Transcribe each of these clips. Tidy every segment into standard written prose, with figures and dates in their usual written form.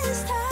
This time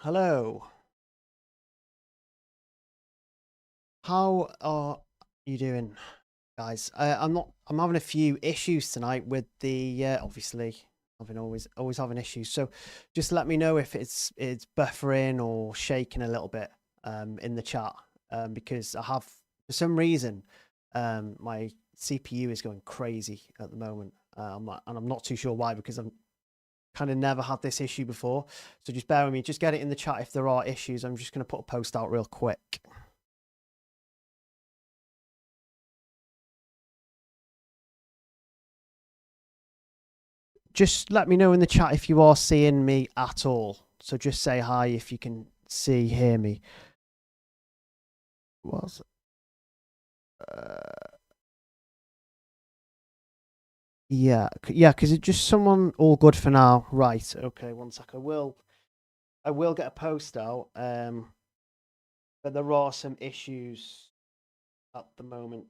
Hello. How are you doing, guys? I'm having a few issues tonight with the obviously having always having issues. So just let me know if it's buffering or shaking a little bit in the chat because I have for some reason my CPU is going crazy at the moment. And I'm not too sure why because I'm kind of never had this issue before. So just bear with me. Just get it in the chat if there are issues. I'm just going to put a post out real quick. Just let me know in the chat if you are seeing me at all. So just say hi if you can hear me. Was yeah, because it's just someone all good for now. Right. Okay. One sec. I will get a post out. But there are some issues at the moment.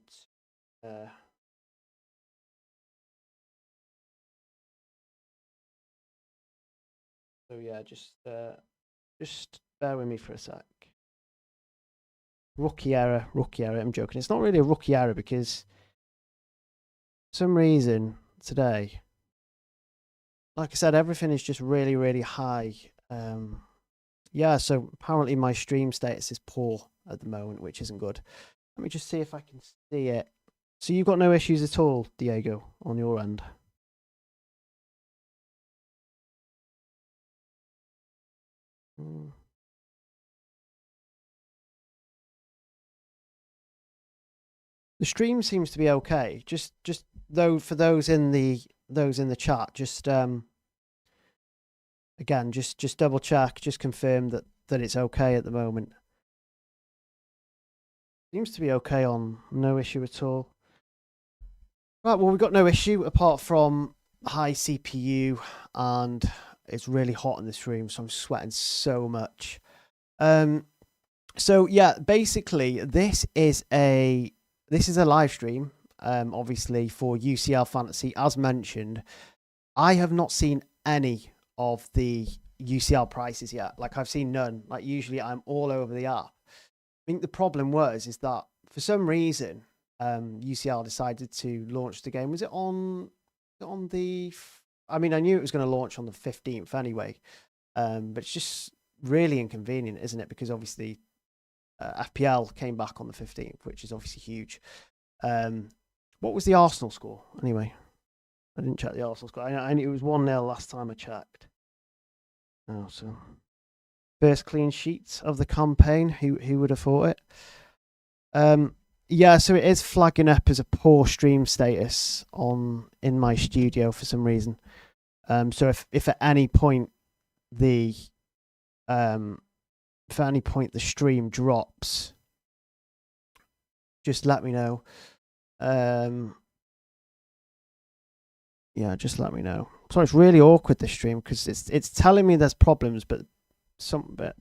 Uh, so yeah, just bear with me for a sec. Rookie error. I'm joking. It's not really a rookie error because for some reason today, like I said, everything is just really, really high. Yeah, so apparently my stream status is poor at the moment, which isn't good. Let me just see if I can see it. So you've got no issues at all, Diego, on your end? Mm. The stream seems to be okay. Just though for those in the chat, just again, just double check, just confirm that it's okay at the moment. Seems to be okay on no issue at all. Right, well, we've got no issue apart from high CPU, and it's really hot in this room, so I'm sweating so much. So yeah, basically, this is a live stream, obviously for UCL Fantasy. As mentioned, I have not seen any of the UCL prices yet. Like I've seen none. Like usually, I'm all over the app. I think the problem is that for some reason, UCL decided to launch the game. Was it on the? I mean, I knew it was going to launch on the 15th anyway, but it's just really inconvenient, isn't it? Because obviously, FPL came back on the 15th, which is obviously huge. What was the Arsenal score anyway? I didn't check the Arsenal score. I knew it was 1-0 last time I checked. Oh, so first clean sheet of the campaign. Who would have thought it? Yeah, so it is flagging up as a poor stream status in my studio for some reason. So if at any point the stream drops, just let me know. Yeah, just let me know. So it's really awkward this stream because it's telling me there's problems, but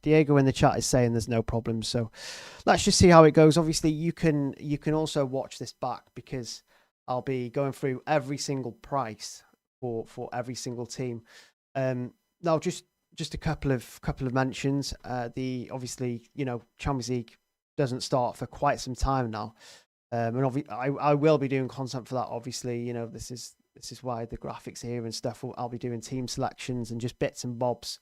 Diego in the chat is saying there's no problems. So let's just see how it goes. Obviously, you can also watch this back because I'll be going through every single price for every single team. Now just a couple of mentions. The obviously Champions League doesn't start for quite some time now, and I will be doing content for that. Obviously, this is why the graphics here and stuff. I'll be doing team selections and just bits and bobs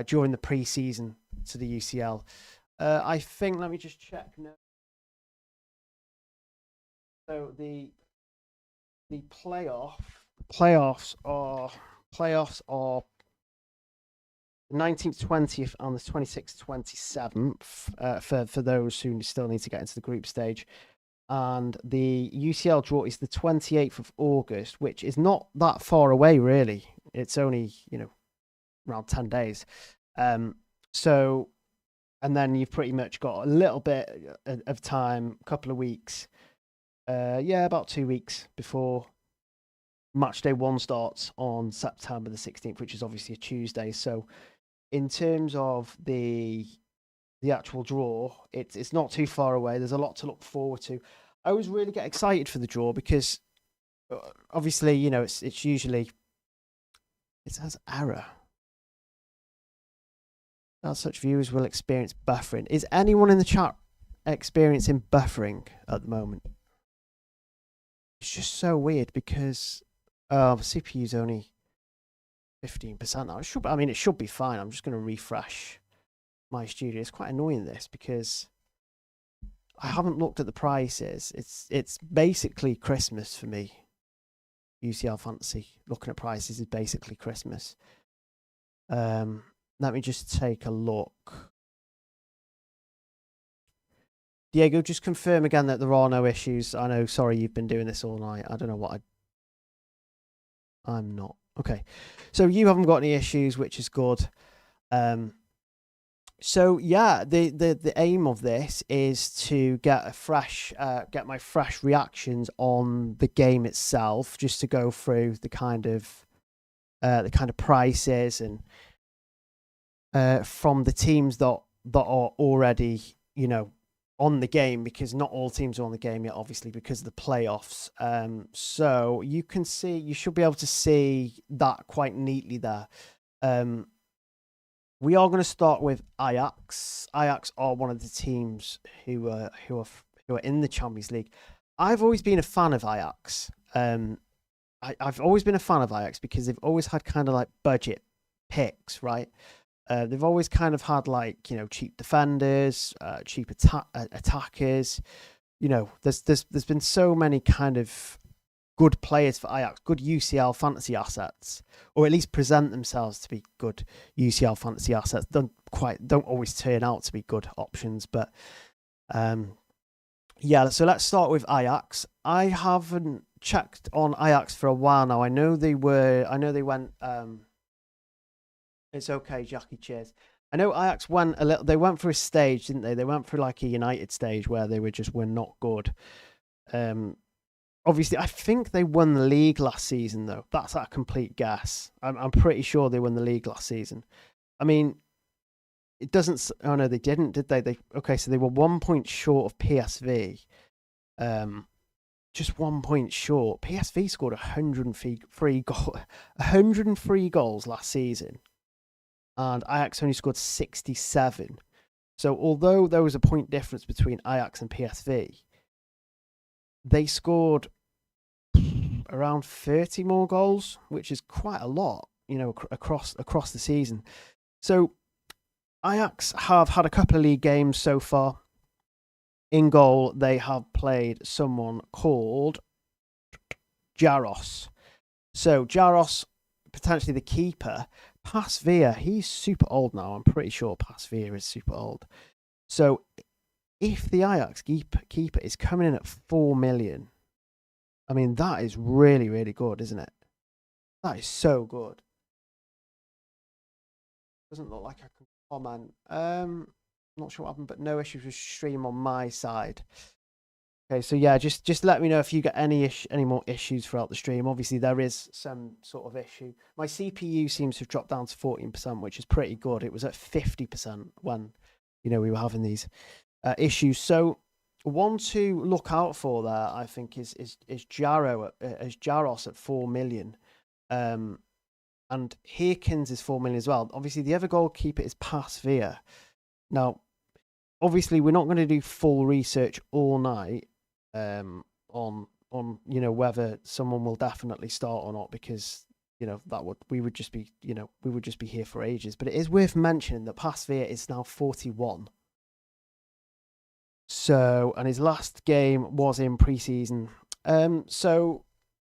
during the pre-season to the UCL. I think. Let me just check now. So the playoffs are 19th, 20th, and the 26th, 27th for those who still need to get into the group stage. And the UCL draw is the 28th of August, which is not that far away, really. It's only around 10 days. So, and then you've pretty much got a little bit of time, a couple of weeks. About 2 weeks before match day 1 starts on September the 16th, which is obviously a Tuesday. So, in terms of the actual draw, it's not too far away. There's a lot to look forward to. I always really get excited for the draw because obviously, it's usually it has error. As such, viewers will experience buffering. Is anyone in the chat experiencing buffering at the moment? It's just so weird because CPU's only 15% now. It should be fine. I'm just going to refresh my studio. It's quite annoying this because I haven't looked at the prices. It's basically Christmas for me. UCL Fantasy. Looking at prices is basically Christmas. Let me just take a look. Diego, just confirm again that there are no issues. I know, sorry, you've been doing this all night. I don't know what I'm not. Okay. So you haven't got any issues, which is good. So yeah, the aim of this is to get get my fresh reactions on the game itself, just to go through the kind of prices and from the teams that are already, on the game, because not all teams are on the game yet, obviously, because of the playoffs. So you should be able to see that quite neatly there. We are going to start with Ajax. Ajax are one of the teams who are in the Champions League. I've always been a fan of Ajax. I've always been a fan of Ajax because they've always had kind of like budget picks, right? They've always kind of had cheap defenders, cheap attackers. There's been so many kind of good players for Ajax, good UCL fantasy assets, or at least present themselves to be good UCL fantasy assets. Don't always turn out to be good options, but yeah. So let's start with Ajax. I haven't checked on Ajax for a while now. I know they went. It's okay, Jackie. Cheers. I know Ajax they went through a stage, didn't they? They went through like a United stage where they were not good. Obviously, I think they won the league last season, though. That's a complete guess. I'm pretty sure they won the league last season. I mean, it doesn't. Oh no, they didn't, did they? Okay, so they were 1 point short of PSV. Just 1 point short. PSV scored 103 goals last season, and Ajax only scored 67. So although there was a point difference between Ajax and PSV, they scored around 30 more goals, which is quite a lot, across the season. So Ajax have had a couple of league games so far. In goal, they have played someone called Jaros. So Jaros, potentially the keeper. Pasveer, he's super old now. I'm pretty sure Pasveer is super old. So if the Ajax keeper is coming in at 4 million, I mean, that is really, really good, isn't it? That is so good. Doesn't look like I can comment. Not sure what happened, but no issues with stream on my side. Okay, so yeah, just let me know if you get any more issues throughout the stream. Obviously, there is some sort of issue. My CPU seems to have dropped down to 14%, which is pretty good. It was at 50% when we were having these issues. So one to look out for there, I think, is Jaros at 4 million, and Hirkins is 4 million as well. Obviously, the other goalkeeper is Pasveer. Now, obviously, we're not going to do full research all night on whether someone will definitely start or not, because we would just be here for ages. But it is worth mentioning that Pasveer is now 41. So, and his last game was in preseason. So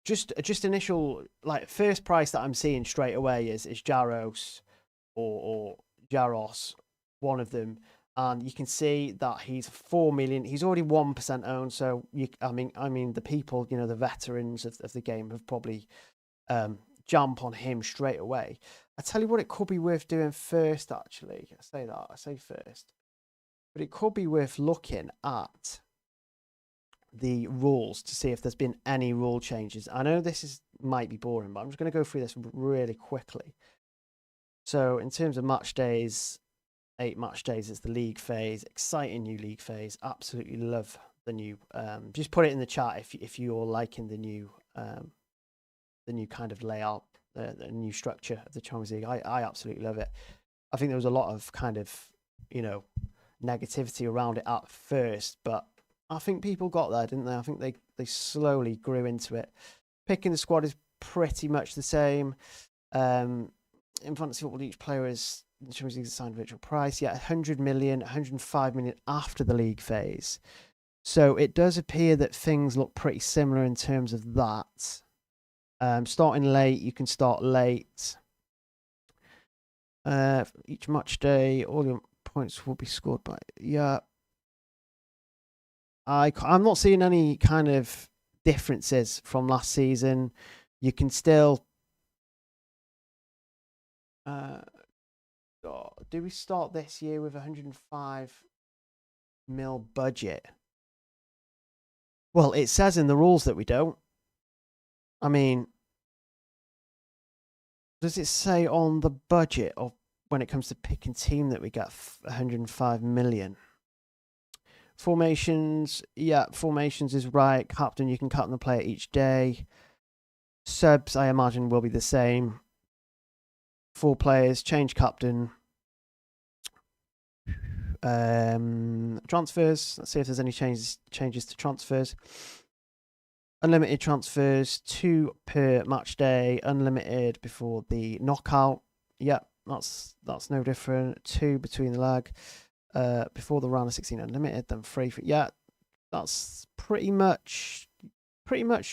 just initial, first price that I'm seeing straight away is Jaros or Jaros, one of them. And you can see that he's 4 million. He's already 1% owned. So I mean, the people, the veterans of the game have probably jump on him straight away. I tell you what, it could be worth doing first. Actually, I say first. But it could be worth looking at the rules to see if there's been any rule changes. I know this might be boring, but I'm just going to go through this really quickly. So in terms of match days, 8 match days is the league phase. Exciting new league phase. Absolutely love the new. Just put it in the chat if you're liking the new kind of layout, the new structure of the Champions League. I absolutely love it. I think there was a lot of kind of, negativity around it at first, but I think people got there, didn't they? I think they slowly grew into it. Picking the squad is pretty much the same. In fantasy football, each player is in Champions League assigned virtual price. Yeah, 100 million, 105 million after the league phase. So it does appear that things look pretty similar in terms of that. Starting late, you can start late. Each match day, all your points will be scored by. Yeah. I'm not seeing any kind of differences from last season. You can still. Do we start this year with 105 mil budget? Well, it says in the rules that we don't. I mean, does it say on the budget of when it comes to picking team that we get 105 million? Formations, yeah, formations is right. Captain, you can captain the player each day. Subs, I imagine, will be the same. 4 players, change captain. Transfers, let's see if there's any changes to transfers. Unlimited transfers, 2 per match day. Unlimited before the knockout. Yeah, that's no different. 2 between the leg. Before the round of 16 unlimited, then 3 for, yeah, that's pretty much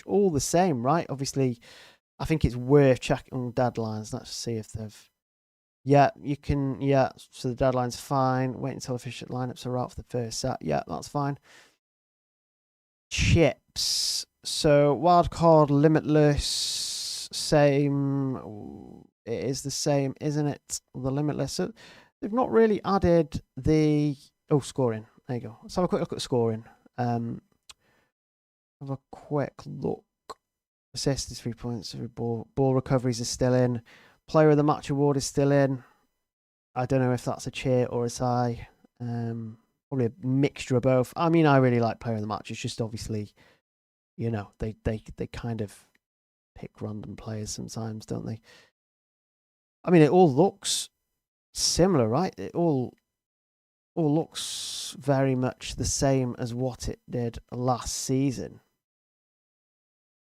all the same, right? Obviously, I think it's worth checking deadlines. Let's see if they've, yeah, you can, yeah, so the deadline's fine. Wait until efficient lineups are out for the first set. Yeah, that's fine. Chips. So wildcard, limitless, same. It is the same, isn't it? The limitless. So they've not really added the scoring. There you go. Let's have a quick look at scoring. Have a quick look. Assist is 3 points. Every ball recoveries are still in. Player of the match award is still in. I don't know if that's a cheer or a sigh. Probably a mixture of both. I mean, I really like player of the match. It's just obviously, they kind of pick random players sometimes, don't they? I mean, it all looks similar, right? It all looks very much the same as what it did last season.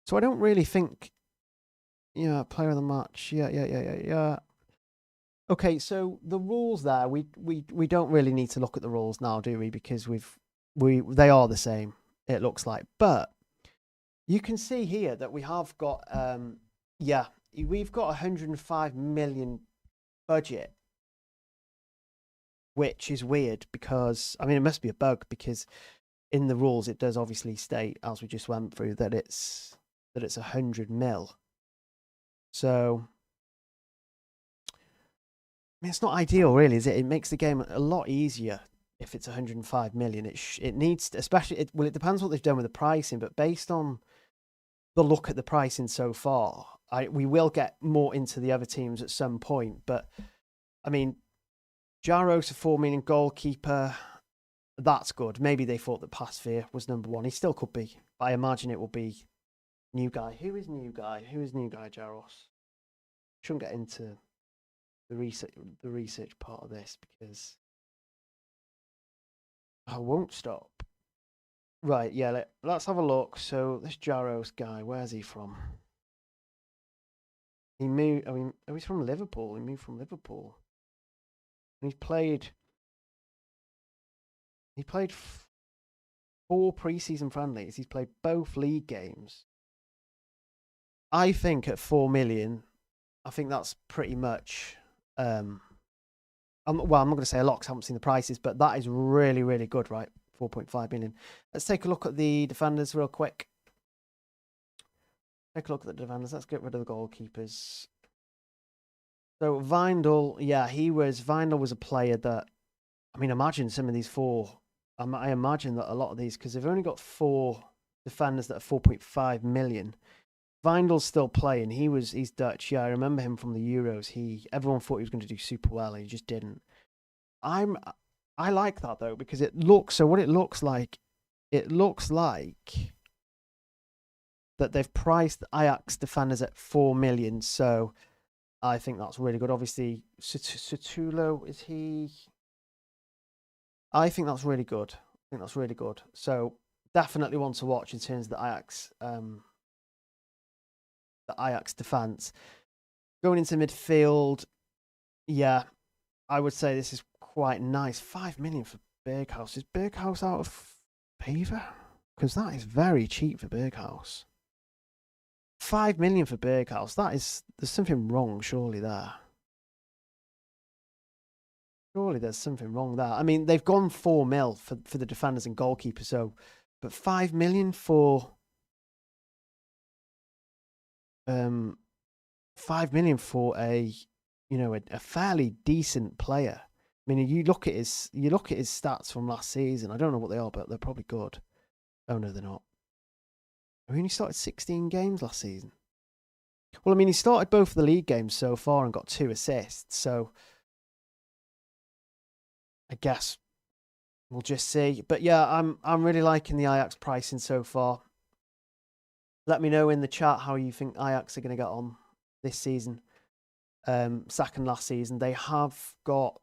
So I don't really think, player of the match. Yeah. Okay, so the rules there, we don't really need to look at the rules now, do we? Because they are the same, it looks like. But you can see here that we have got we've got 105 million budget, which is weird because, I mean, it must be a bug because in the rules it does obviously state, as we just went through, that it's 100 mil. So I mean, it's not ideal, really, is it? It makes the game a lot easier if it's 105 million. It needs to, especially, it depends what they've done with the pricing, but based on the look at the pricing so far, we will get more into the other teams at some point. But I mean, Jaros a 4 million goalkeeper, that's good. Maybe they thought that Pasveer was number 1. He still could be, but I imagine it will be new guy. Who is new guy, Jaros? Shouldn't get into the research part of this because I won't stop. Right, yeah, let's have a look. So this Jaros guy, where's he from? He moved, he's from Liverpool. He moved from Liverpool. And he played 4 preseason friendlies. He's played both league games. I think at 4 million, I think that's pretty much, I'm not going to say a lot because I haven't seen the prices, but that is really, really good, right? 4.5 million. Let's take a look at the defenders real quick. Take a look at the defenders. Let's get rid of the goalkeepers. So Vindal, Vindal was a player that, I mean, imagine some of these 4. I imagine that a lot of these, because they've only got 4 defenders that are 4.5 million. Vindal's still playing. He's Dutch. Yeah, I remember him from the Euros. Everyone thought he was going to do super well, and he just didn't. I like that though because what it looks like that they've priced Ajax defenders at 4 million. So I think that's really good. Obviously, Sutulo, is he? I think that's really good. I think that's really good. So definitely one to watch in terms of the Ajax defense. Going into midfield, yeah, I would say this is quite nice. 5 million for Berghaus. Is Berghaus out of favour? Because that is very cheap for Berghaus. 5 million for Berghaus. There's something wrong, surely there. Surely there's something wrong there. I mean, they've gone 4 mil for the defenders and goalkeepers, so, but 5 million for 5 million for a fairly decent player. I mean, you look at his stats from last season. I don't know what they are, but they're probably good. Oh no, they're not. He only started 16 games last season. Well, I mean, he started both of the league games so far and got 2 assists. So I guess we'll just see. But yeah, I'm really liking the Ajax pricing so far. Let me know in the chat how you think Ajax are going to get on this season. Second last season, they have got.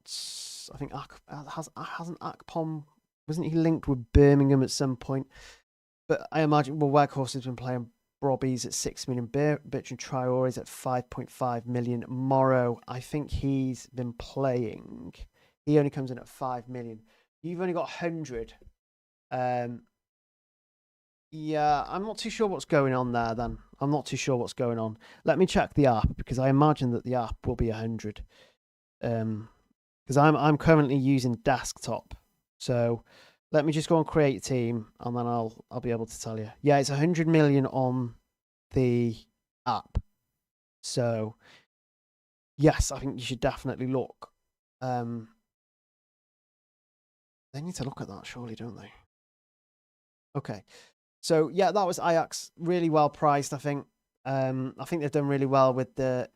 I think hasn't Akpom, wasn't he linked with Birmingham at some point? But I imagine Weghorst has been playing. Robbie's at 6 million. Bertrand Traore's at 5.5 million. Morrow, I think he's been playing. He only comes in at 5 million. You've only got 100. Yeah, I'm not too sure what's going on there then. I'm not too sure what's going on. Let me check the app because I imagine that the app will be 100. Because I'm currently using desktop. So let me just go and create a team and then I'll be able to tell you. Yeah, it's 100 million on the app. So yes, I think you should definitely look. They need to look at that, surely, don't they? Okay. So yeah, that was Ajax. Really well priced, I think. I think they've done really well with the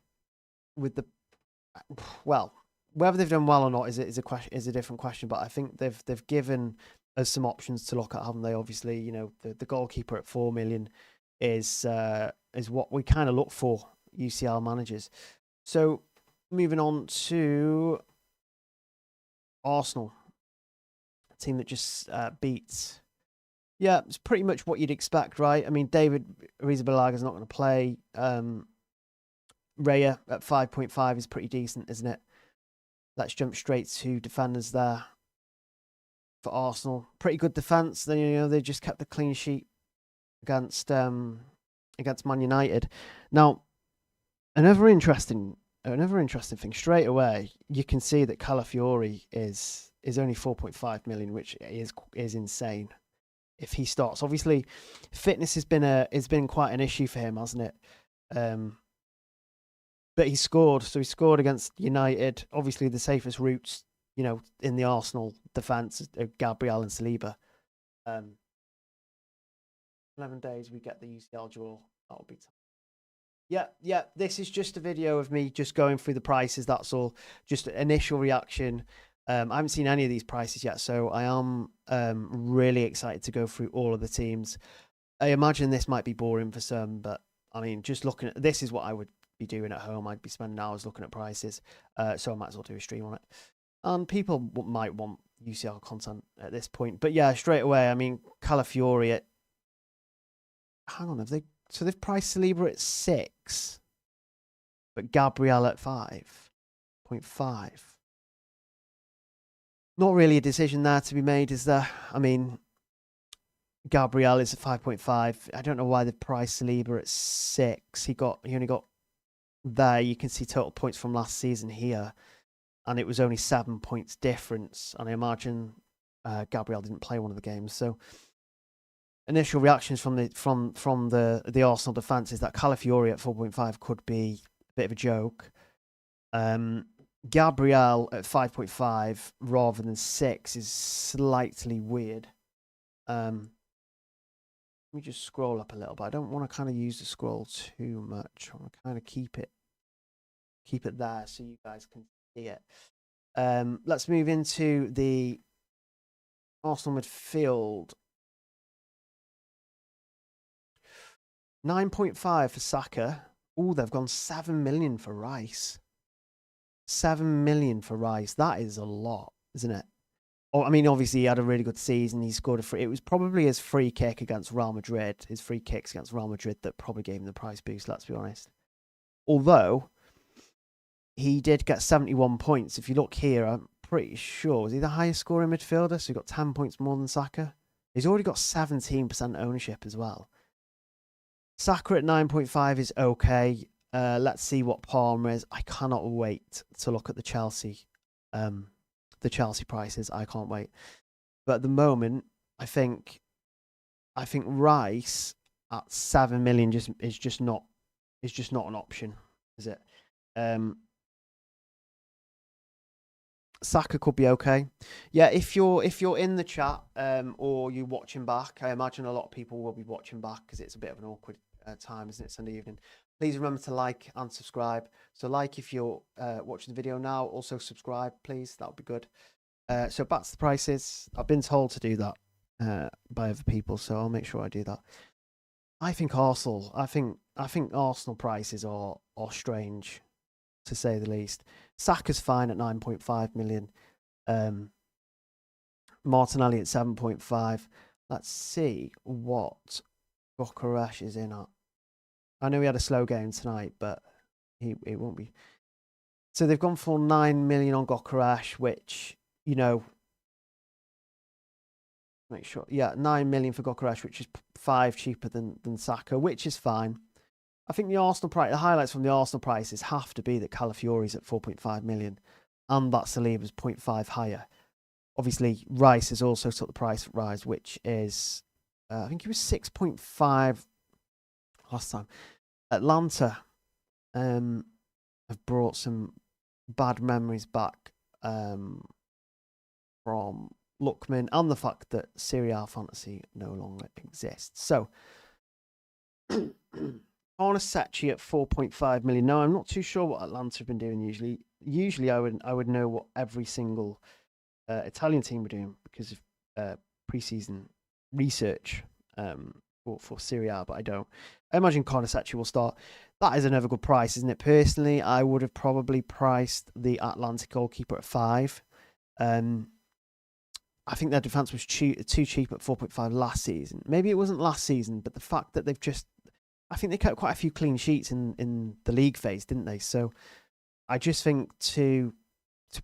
well, whether they've done well or not is a different question. But I think they've given us some options to look at, haven't they? Obviously, you know, the goalkeeper at 4 million is what we kind of look for UCL managers. So moving on to Arsenal, a team that just beats. Yeah, it's pretty much what you'd expect, right? I mean, David Arrizabalaga not going to play. Raya at 5.5 is pretty decent, isn't it? Let's jump straight to defenders there for Arsenal. Pretty good defense. They just kept the clean sheet against Man United. Now, another interesting thing. Straight away, you can see that Calafiori is only 4.5 million, which is insane. If he starts, obviously, fitness has been quite an issue for him, hasn't it? But he scored. So he scored against United. Obviously, the safest routes, in the Arsenal defense are Gabriel and Saliba. 11 days, we get the UCL draw. That'll be tough. Yeah. This is just a video of me just going through the prices. That's all. Just initial reaction. I haven't seen any of these prices yet, so I am really excited to go through all of the teams. I imagine this might be boring for some, but I mean, just looking at this is what I would be doing at home. I'd be spending hours looking at prices, so I might as well do a stream on it. People might want UCL content at this point, but yeah, straight away. I mean, Calafiori at. Hang on, they've priced Saliba at 6, but Gabriel at 5.5. Not really a decision there to be made, is there? I mean, Gabriel is at 5.5. I don't know why they've priced Saliba at 6. He only got there. You can see total points from last season here, and it was only 7 points difference. And I imagine Gabriel didn't play one of the games. So initial reactions from the Arsenal defense is that Calafiori at 4.5 could be a bit of a joke. Gabriel at 5.5 rather than 6 is slightly weird. Let me just scroll up a little bit. I don't want to kind of use the scroll too much. I want to kind of keep it there so you guys can see it. Let's move into the Arsenal midfield. 9.5 for Saka. Oh, they've gone 7 million for Rice. 7 million for Rice. That is a lot, isn't it? Oh, I mean, obviously he had a really good season. He scored a free. It was probably his free kick against Real Madrid. His free kicks against Real Madrid that probably gave him the price boost. Let's be honest. Although he did get 71 points. If you look here, I'm pretty sure was he the highest scoring midfielder? So he got 10 points more than Saka. He's already got 17% ownership as well. Saka at 9.5 is okay. Let's see what Palmer is. I cannot wait to look at the Chelsea prices. I can't wait. But at the moment, I think Rice at 7 million is just not an option, is it? Saka could be okay. Yeah, if you're in the chat or you're watching back, I imagine a lot of people will be watching back because it's a bit of an awkward time, isn't it? Sunday evening. Please remember to like and subscribe. So like if you're watching the video now, also subscribe, please. That would be good. So back to the prices. I've been told to do that by other people, so I'll make sure I do that. I think Arsenal prices are strange, to say the least. Saka's fine at 9.5 million. Martinelli at 7.5. Let's see what Bucharest is in at. I know he had a slow game tonight, but it won't be. So they've gone for 9 million on Gokaresh, which, you know, make sure. Yeah, 9 million for Gokaresh, which is 5 cheaper than Saka, which is fine. I think the Arsenal price, the highlights from the Arsenal prices have to be that Calafiori's at 4.5 million and that Saliba's 0.5 higher. Obviously, Rice has also took the price rise, which is, I think he was 6.5 last time. Atlanta have brought some bad memories back from Lookman and the fact that UCL Fantasy no longer exists. So, Secchi at 4.5 million. Now, I'm not too sure what Atlanta have been doing usually. Usually, I would know what every single Italian team were doing because of preseason research for Serie A, but I don't. I imagine Secchi will start. That is another good price, isn't it? Personally, I would have probably priced the Atlanta goalkeeper at 5. I think their defence was too cheap at 4.5 last season. Maybe it wasn't last season, but the fact that I think they kept quite a few clean sheets in the league phase, didn't they? So I just think to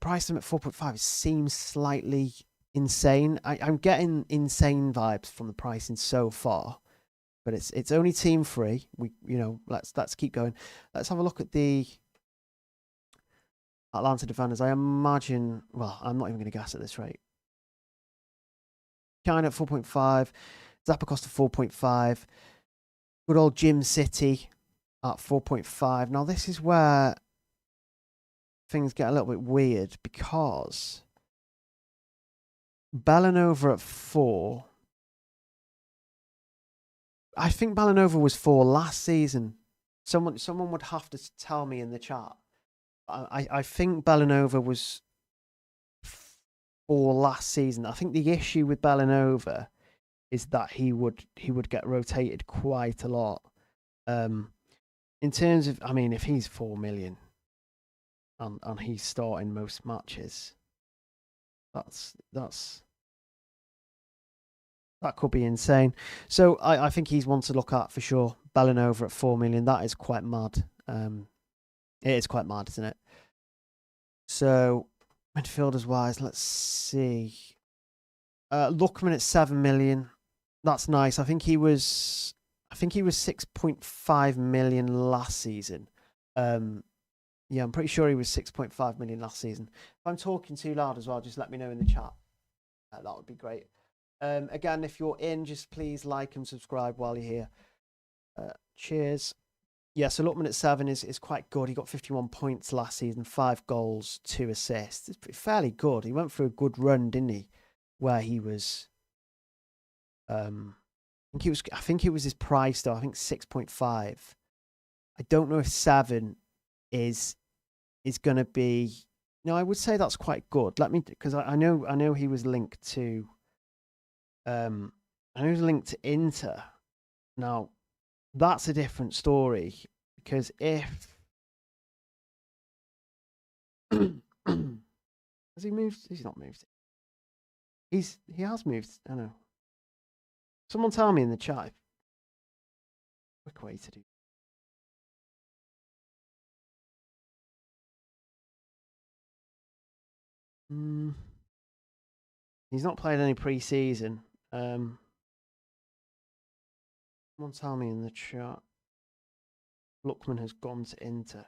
price them at 4.5 seems slightly insane. I'm getting insane vibes from the pricing so far, but it's only team free. Let's keep going. Let's have a look at the Atlanta defenders. I imagine, well, I'm not even going to guess at this rate. China at 4.5, Zappacosta 4.5, good old Jim City at 4.5. Now this is where things get a little bit weird because Bellanova at 4. I think Bellanova was 4 last season. Someone would have to tell me in the chat. I think Bellanova was 4 last season. I think the issue with Bellanova is that he would get rotated quite a lot. In terms of, I mean, if he's 4 million and he's starting most matches, that could be insane. So I think he's one to look at for sure. Bellanova at 4 million. That is quite mad. It is quite mad, isn't it? So midfielders wise, let's see. Lookman at 7 million. That's nice. I think he was 6.5 million last season. Yeah, I'm pretty sure he was 6.5 million last season. If I'm talking too loud as well, just let me know in the chat. That would be great. Again, if you're in, just please like and subscribe while you're here. Cheers. Yeah, so Lookman at 7 is quite good. He got 51 points last season, 5 goals, 2 assists. It's fairly good. He went through a good run, didn't he? Where he was, I think it was his price though. I think 6.5. I don't know if 7 is going to be. No, I would say that's quite good. Because I know he was linked to. I know he was linked to Inter. Now, that's a different story because if has he moved? He's not moved. He has moved. I know. Someone tell me in the chat. Quick way to do. He's not played any pre-season. Someone tell me in the chat. Lookman has gone to Inter.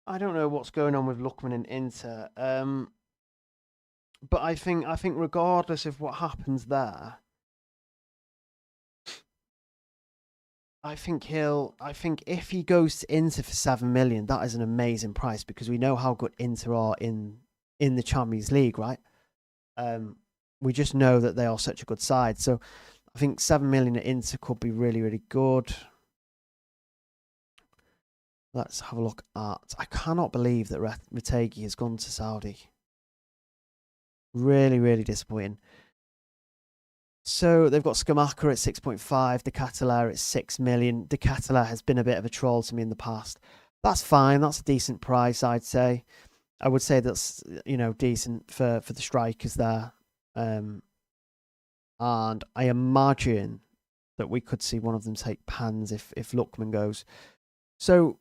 I don't know what's going on with Lookman and Inter. But I think regardless of what happens there, I think if he goes to Inter for 7 million, that is an amazing price because we know how good Inter are in the Champions League, right? We just know that they are such a good side. So I think 7 million at Inter could be really, really good. Let's have a look at. I cannot believe that Retegi has gone to Saudi. Really, really disappointing. So they've got Scamacca at 6.5, De Ketelaere at 6 million. De Ketelaere has been a bit of a troll to me in the past. That's fine. That's a decent price, I'd say. I would say that's, decent for the strikers there. And I imagine that we could see one of them take pans if Lookman goes. So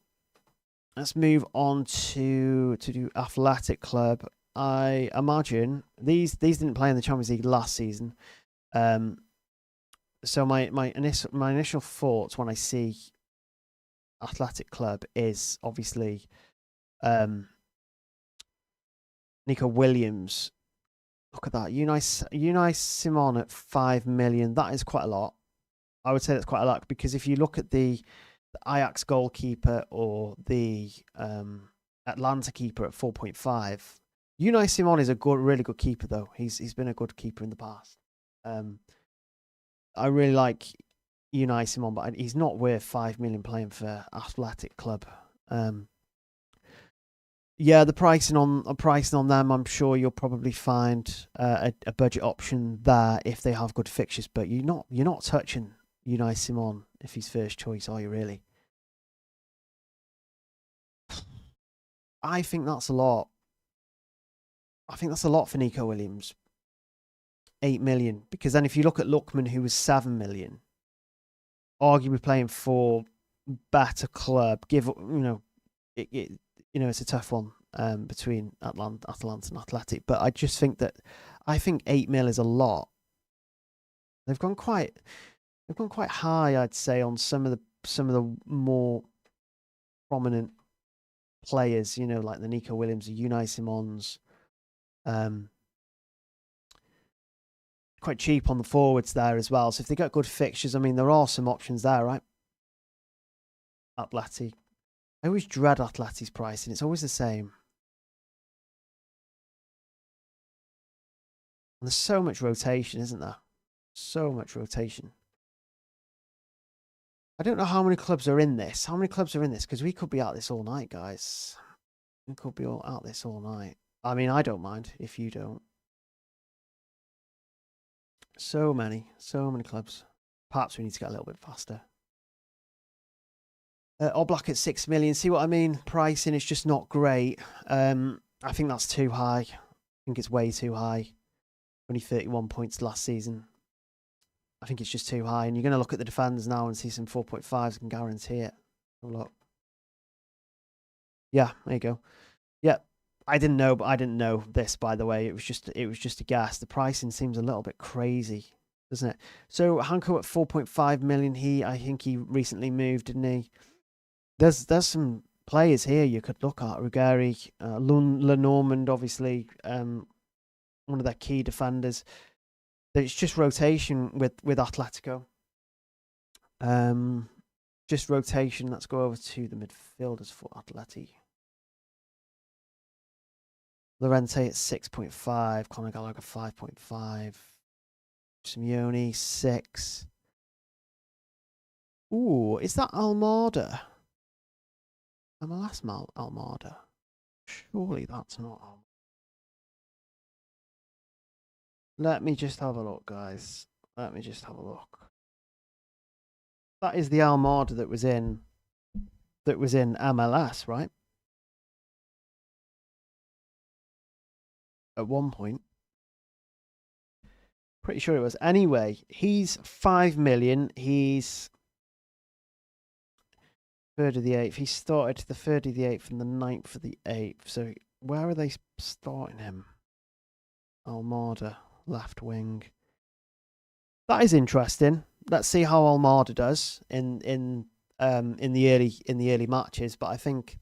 let's move on to do Athletic Club. I imagine these didn't play in the Champions League last season. So my initial thoughts when I see Athletic Club is obviously Nico Williams. Look at that. Unai Simon at 5 million. That is quite a lot. I would say that's quite a lot because if you look at the Ajax goalkeeper or the Atalanta keeper at 4.5, Unai Simon is a really good keeper though. He's been a good keeper in the past. I really like Unai Simon, but he's not worth 5 million playing for Athletic Club. Yeah, the pricing on them, I'm sure you'll probably find a budget option there if they have good fixtures. But you're not touching Unai Simon if he's first choice, are you really? I think that's a lot. I think that's a lot for Nico Williams. 8 million, because then if you look at Lookman, who was 7 million, arguably playing for better club, it's a tough one between Atalanta and Athletic, but I just think 8 mil is a lot. They've gone quite high, I'd say, on some of the more prominent players, like the Nico Williams, the Unai Simons. Quite cheap on the forwards there as well. So if they get good fixtures, I mean, there are some options there, right? Atleti. I always dread Atleti's pricing. It's always the same. And there's so much rotation, isn't there? So much rotation. I don't know how many clubs are in this. How many clubs are in this? Because we could be out this all night, guys. We could be all out this all night. I mean, I don't mind if you don't. So many clubs. Perhaps we need to get a little bit faster. Oblak at 6 million. See what I mean? Pricing is just not great. I think that's too high. I think it's way too high. Only 31 points last season. I think it's just too high. And you're going to look at the defenders now and see some 4.5s and guarantee it. Have a look. Yeah, there you go. Yeah, I didn't know this, by the way. It was just a guess. The pricing seems a little bit crazy, doesn't it? So Hanko at 4.5 million. I think he recently moved, didn't he? There's some players here you could look at. Ruggeri, Lenormand, obviously, one of their key defenders. It's just rotation with Atletico. Just rotation. Let's go over to the midfielders for Atleti. Llorente at 6.5. Conor Gallagher 5.5. Simeone 6. Ooh, is that Almada? MLS Almada? Surely that's not Almada. Let me just have a look, guys. Let me just have a look. That is the Almada that was in MLS, right? At one point. Pretty sure it was. Anyway, he's 5 million. He's 3rd of the 8th. He started the 3rd of the 8th and the 9th of the 8th. So where are they starting him? Almada, left wing. That is interesting. Let's see how Almada does in the early matches. But I think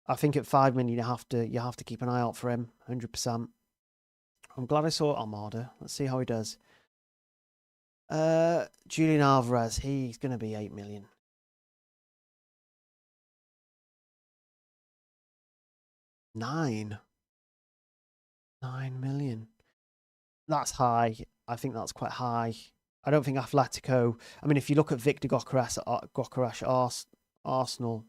at 5 million you have to keep an eye out for him, 100%. I'm glad I saw Almada. Let's see how he does. Julian Alvarez, he's gonna be 8 million. 9 million. That's high. I think that's quite high. I don't think Atletico. I mean, if you look at Victor Gyökeres, Arsenal.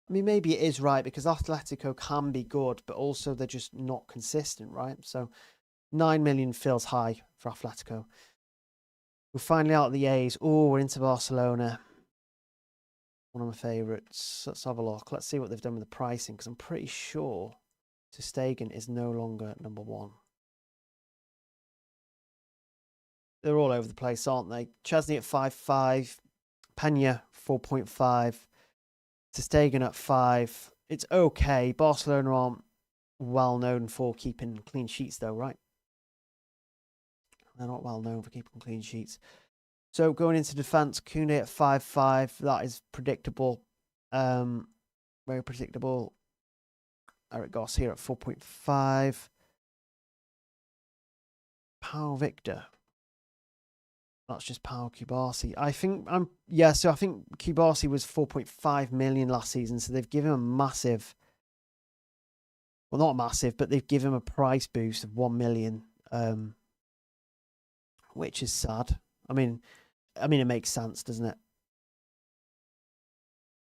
I mean, maybe it is right because Atletico can be good, but also they're just not consistent, right? So 9 million feels high for Atletico. We're finally out of the A's. Oh, we're into Barcelona. One of my favourites. Let's have a look. Let's see what they've done with the pricing because I'm pretty sure Ter Stegen is no longer number 1. They're all over the place, aren't they? Chesney at 5.5, Pena 4.5, Ter Stegen at 5. It's okay. Barcelona aren't well known for keeping clean sheets, though, right? They're not well known for keeping clean sheets. So going into defence, Koundé at 5.5. That is predictable. Very predictable. Eric Goss here at 4.5. Pau Victor. That's just Pau Kubasi. I think Kubasi was 4.5 million last season, so they've given him a massive, well, not massive, but they've given him a price boost of 1 million, which is sad. I mean, it makes sense, doesn't it?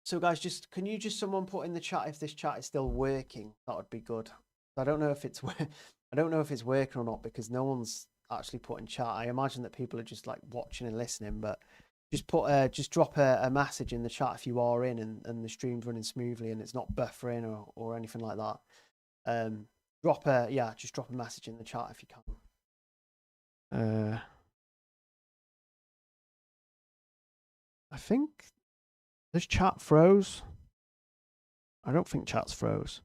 So, guys, can you someone put in the chat if this chat is still working? That would be good. I don't know if it's working or not because no one's actually put in chat. I imagine that people are just like watching and listening, but just drop a message in the chat if you are in and the stream's running smoothly and it's not buffering or anything like that. Just drop a message in the chat if you can. I think this chat froze. I don't think chat's froze.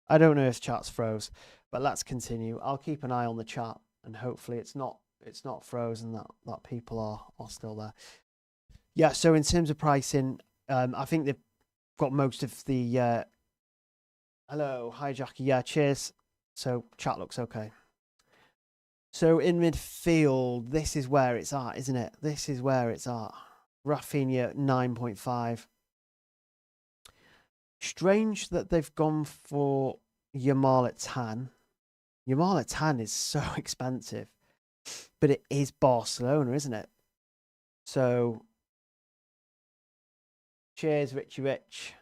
I don't know if chat's froze, but let's continue. I'll keep an eye on the chat and hopefully it's not frozen, that people are still there. Yeah, so in terms of pricing, I think they've got most of the hello, hi Jackie. Yeah, cheers. So chat looks okay. So in midfield, this is where it's at, isn't it? This is where it's at. Rafinha 9.5. Strange that they've gone for Yamal at 10. Yamal at 10 is so expensive, but it is Barcelona, isn't it? So, cheers, Richie Rich.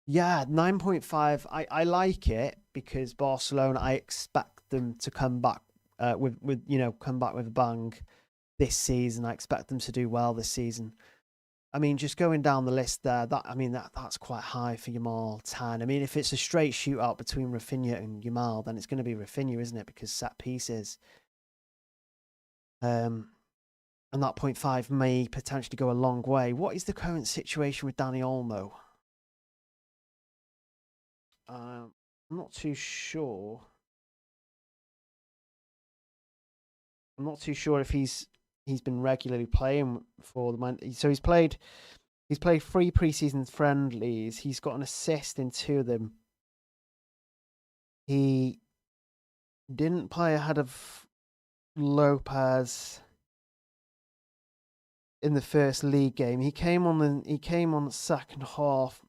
Yeah, 9.5. I like it because Barcelona, I expect them to come back come back with a bang this season. I expect them to do well this season. I mean, just going down the list there, that's quite high for Yamal 10. I mean, if it's a straight shootout between Rafinha and Yamal, then it's going to be Rafinha, isn't it? Because set pieces. And that 0.5 may potentially go a long way. What is the current situation with Dani Olmo? I'm not too sure. I'm not too sure if he's been regularly playing for the Man. So he's played 3 preseason friendlies. He's got an assist in 2 of them. He didn't play ahead of Lopez in the first league game. He came on the second half.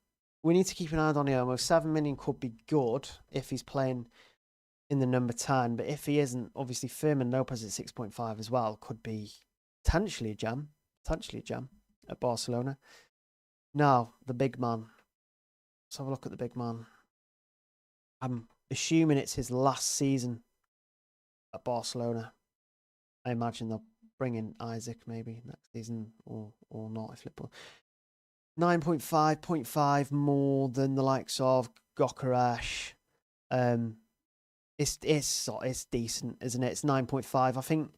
We need to keep an eye on Olmo. 7 million could be good if he's playing in the number 10, but if he isn't, obviously Fermin Lopez at 6.5 as well could be potentially a gem at Barcelona. Now, the big man. Let's have a look at the big man. assuming it's his last season at Barcelona, I imagine they'll bring in Isaac maybe next season or not if Liverpool. 9.5, 0.5 more than the likes of Gokaresh. It's decent, isn't it? It's 9.5.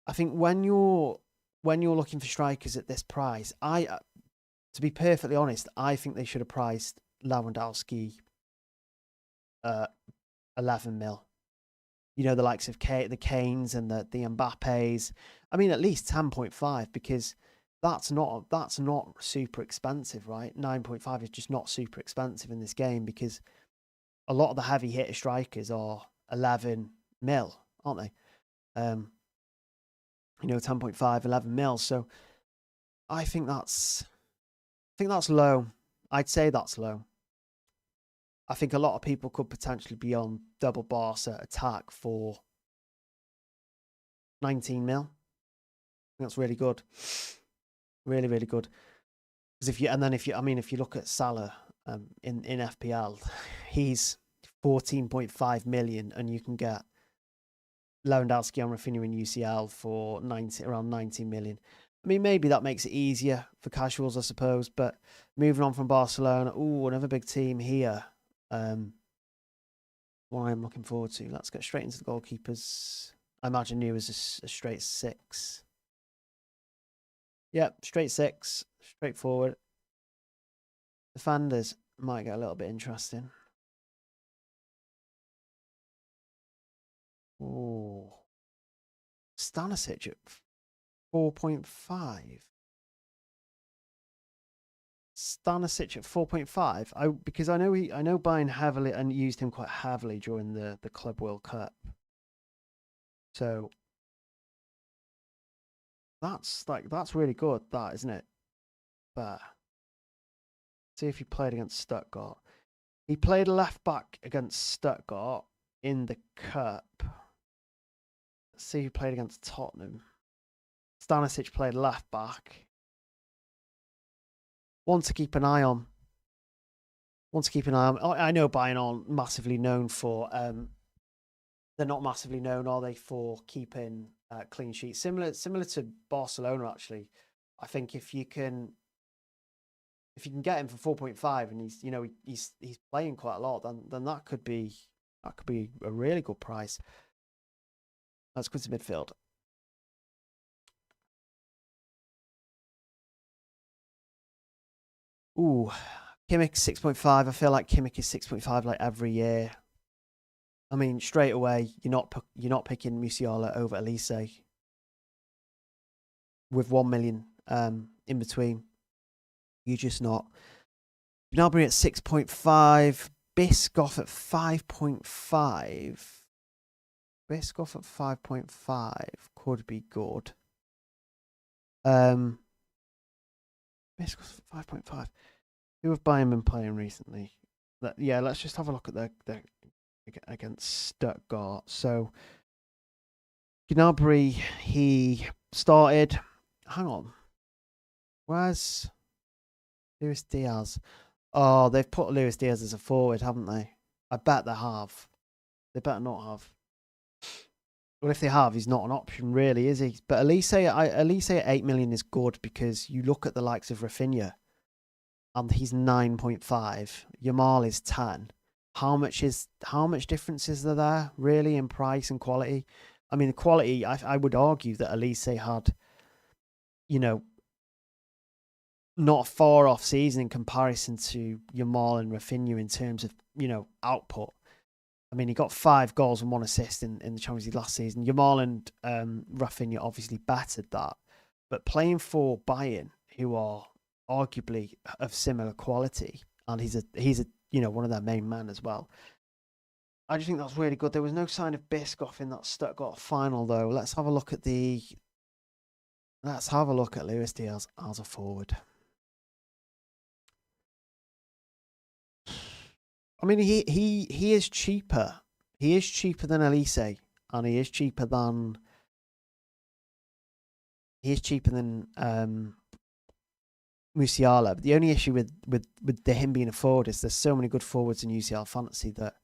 I think when you're looking for strikers at this price, to be perfectly honest, I think they should have priced Lewandowski 11 mil. You know, the likes of the Kanes and the Mbappes. I mean, at least 10.5 because that's not super expensive, right? 9.5 is just not super expensive in this game because a lot of the heavy hitter strikers are 11 mil, aren't they? 10.5, 11 mil. So I think that's low. I'd say that's low. I think a lot of people could potentially be on double Barca attack for 19 mil. I think that's really good. Really, really good. Because if you look at Salah in FPL, he's 14.5 million, and you can get Lewandowski and Rafinha in UCL for around 19 million. I mean, maybe that makes it easier for casuals, I suppose. But moving on from Barcelona, another big team here. What I'm looking forward to. Let's get straight into the goalkeepers. I imagine you is a straight 6. Yep, straight 6, straightforward. Defenders might get a little bit interesting. Oh, Stanisic at 4.5. Stanisic at 4.5. Because I know Bayern heavily and used him quite heavily during the Club World Cup. So that's really good, that, isn't it? But see if he played against Stuttgart. He played left back against Stuttgart in the Cup. Let's see who played against Tottenham. Stanisic played left back. One to keep an eye on. I know Bayern aren't massively known for. They're not massively known, are they, for keeping clean sheets? Similar to Barcelona, actually. I think if you can get him for 4.5 and he's playing quite a lot, then that could be a really good price. Let's go to midfield. Ooh, Kimmich 6.5. I feel like Kimmich is 6.5 like every year. I mean, straight away, you're not picking Musiala over Elise with 1 million in between. You're just not. Gnabry at 6.5. Biscoff at 5.5. Biscoff at 5.5 could be good. Biscoff at 5.5. Who have Bayern been playing recently? Let's just have a look at their against Stuttgart. So Gnabry, he started. Hang on. Where's Luis Diaz? Oh, they've put Luis Diaz as a forward, haven't they? I bet they have. They better not have. Well, if they have, he's not an option, really, is he? But Elise at 8 million is good because you look at the likes of Rafinha, and he's 9.5. Yamal is 10. How much difference is there really in price and quality? I mean, the quality, I would argue that Elise had, not a far off season in comparison to Yamal and Rafinha in terms of, output. I mean, he got 5 goals and 1 assist in the Champions League last season. Yamal and Rafinha obviously bettered that. But playing for Bayern, who are arguably of similar quality, and he's a one of their main men as well. I just think that's really good. There was no sign of Biscoff in that Stuttgart final, though. Let's have a look at Luis Diaz as a forward. I mean, he is cheaper. He is cheaper than Elise, and he is cheaper than Musiala. But the only issue with him being a forward is there's so many good forwards in UCL Fantasy that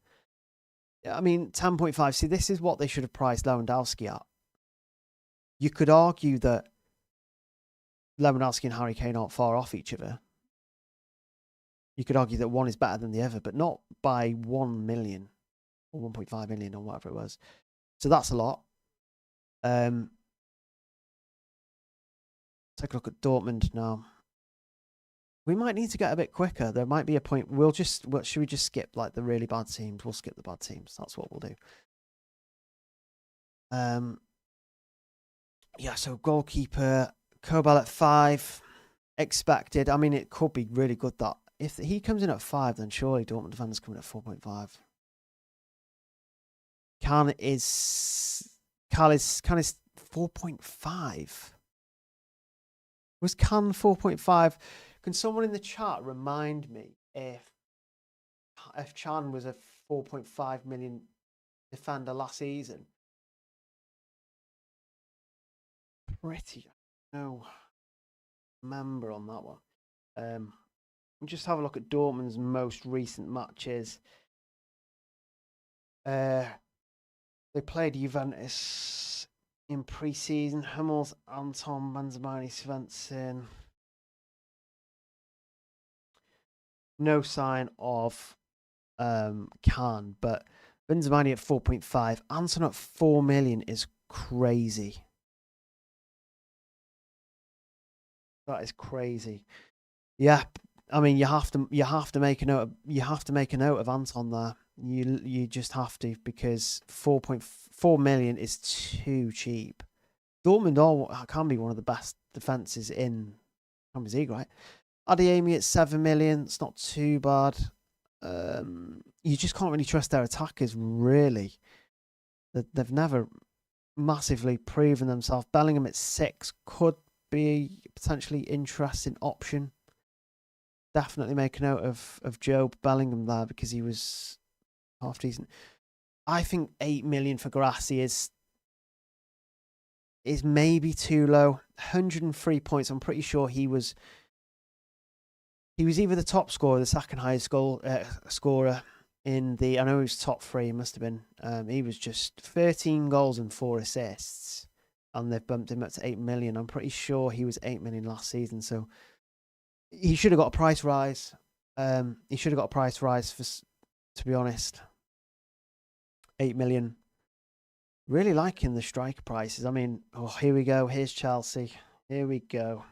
I mean, 10.5. See, this is what they should have priced Lewandowski at. You could argue that Lewandowski and Harry Kane aren't far off each other. You could argue that one is better than the other, but not by 1 million or 1.5 million or whatever it was. So that's a lot. Take a look at Dortmund now. We might need to get a bit quicker. There might be a point. Should we just skip like the really bad teams? We'll skip the bad teams. That's what we'll do. Yeah, so goalkeeper, Kobel at 5. Expected. I mean, it could be really good that if he comes in at 5, then surely Dortmund defenders coming at 4.5. Can is 4.5? Was Can 4.5? Can someone in the chat remind me if Chan was a 4.5 million defender last season? Pretty no member on that one. Just have a look at Dortmund's most recent matches. They played Juventus in pre-season. Hummels, Anton, Benzemani, Svensson. No sign of Can, but Benzemani at 4.5. Anton at 4 million is crazy. That is crazy. Yeah, I mean you have to make a note of Anton there. You just have to, because 4.4 million is too cheap. Dortmund can be one of the best defenses in Champions League, right? Adeyemi at 7 million. It's not too bad. You just can't really trust their attackers, really. They've never massively proven themselves. Bellingham at 6 could be a potentially interesting option. Definitely make a note of Joe Bellingham there, because he was half decent. I think 8 million for Grassi is maybe too low. 103 points. I'm pretty sure he was either the top scorer or the second highest goal scorer in the. I know he was top 3. He must have been. He was just 13 goals and 4 assists, and they've bumped him up to 8 million. I'm pretty sure he was 8 million last season, so he should have got a price rise. To be honest. 8 million. Really liking the striker prices. I mean, here we go. Here's Chelsea. Here we go.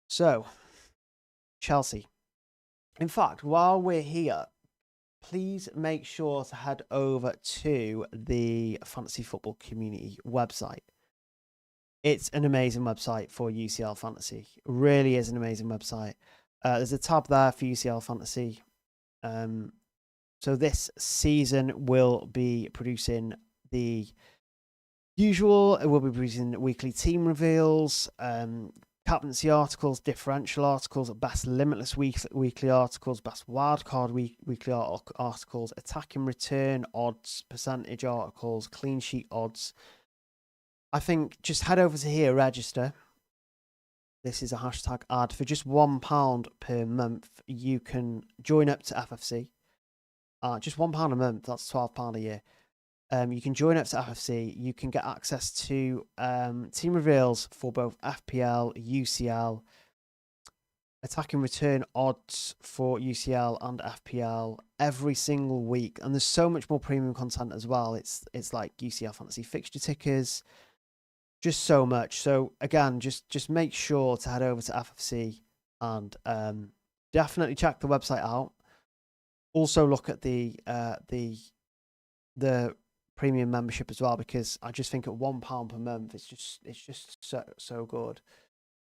So, Chelsea. In fact, while we're here, please make sure to head over to the Fantasy Football Community website. It's an amazing website for UCL Fantasy. It really is an amazing website. There's a tab there for UCL Fantasy. So this season we'll be producing the usual. We'll be producing weekly team reveals, captaincy articles, differential articles, best limitless weekly articles, best wildcard weekly articles, attacking return odds, percentage articles, clean sheet odds. I think just head over to here, register. This is a hashtag ad. For just £1 per month, you can join up to FFC. Just £1 a month, that's £12 a year. You can join up to FFC. You can get access to team reveals for both FPL, UCL, attacking return odds for UCL and FPL every single week. And there's so much more premium content as well. It's like UCL Fantasy fixture tickers, just so much. So again, just make sure to head over to FFC and definitely check the website out. Also look at the premium membership as well, because I just think at £1 per month, it's just so good.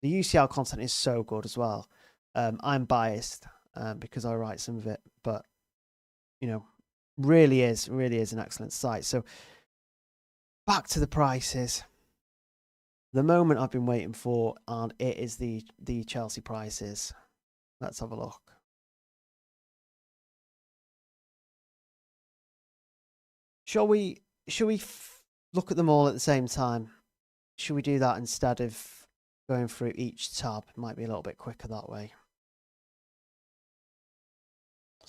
The UCL content is so good as well. I'm biased because I write some of it, but really is an excellent site. So back to the prices. The moment I've been waiting for, and it is the Chelsea prices. Let's have a look. Shall we look at them all at the same time? Should we do that instead of going through each tab? It might be a little bit quicker that way.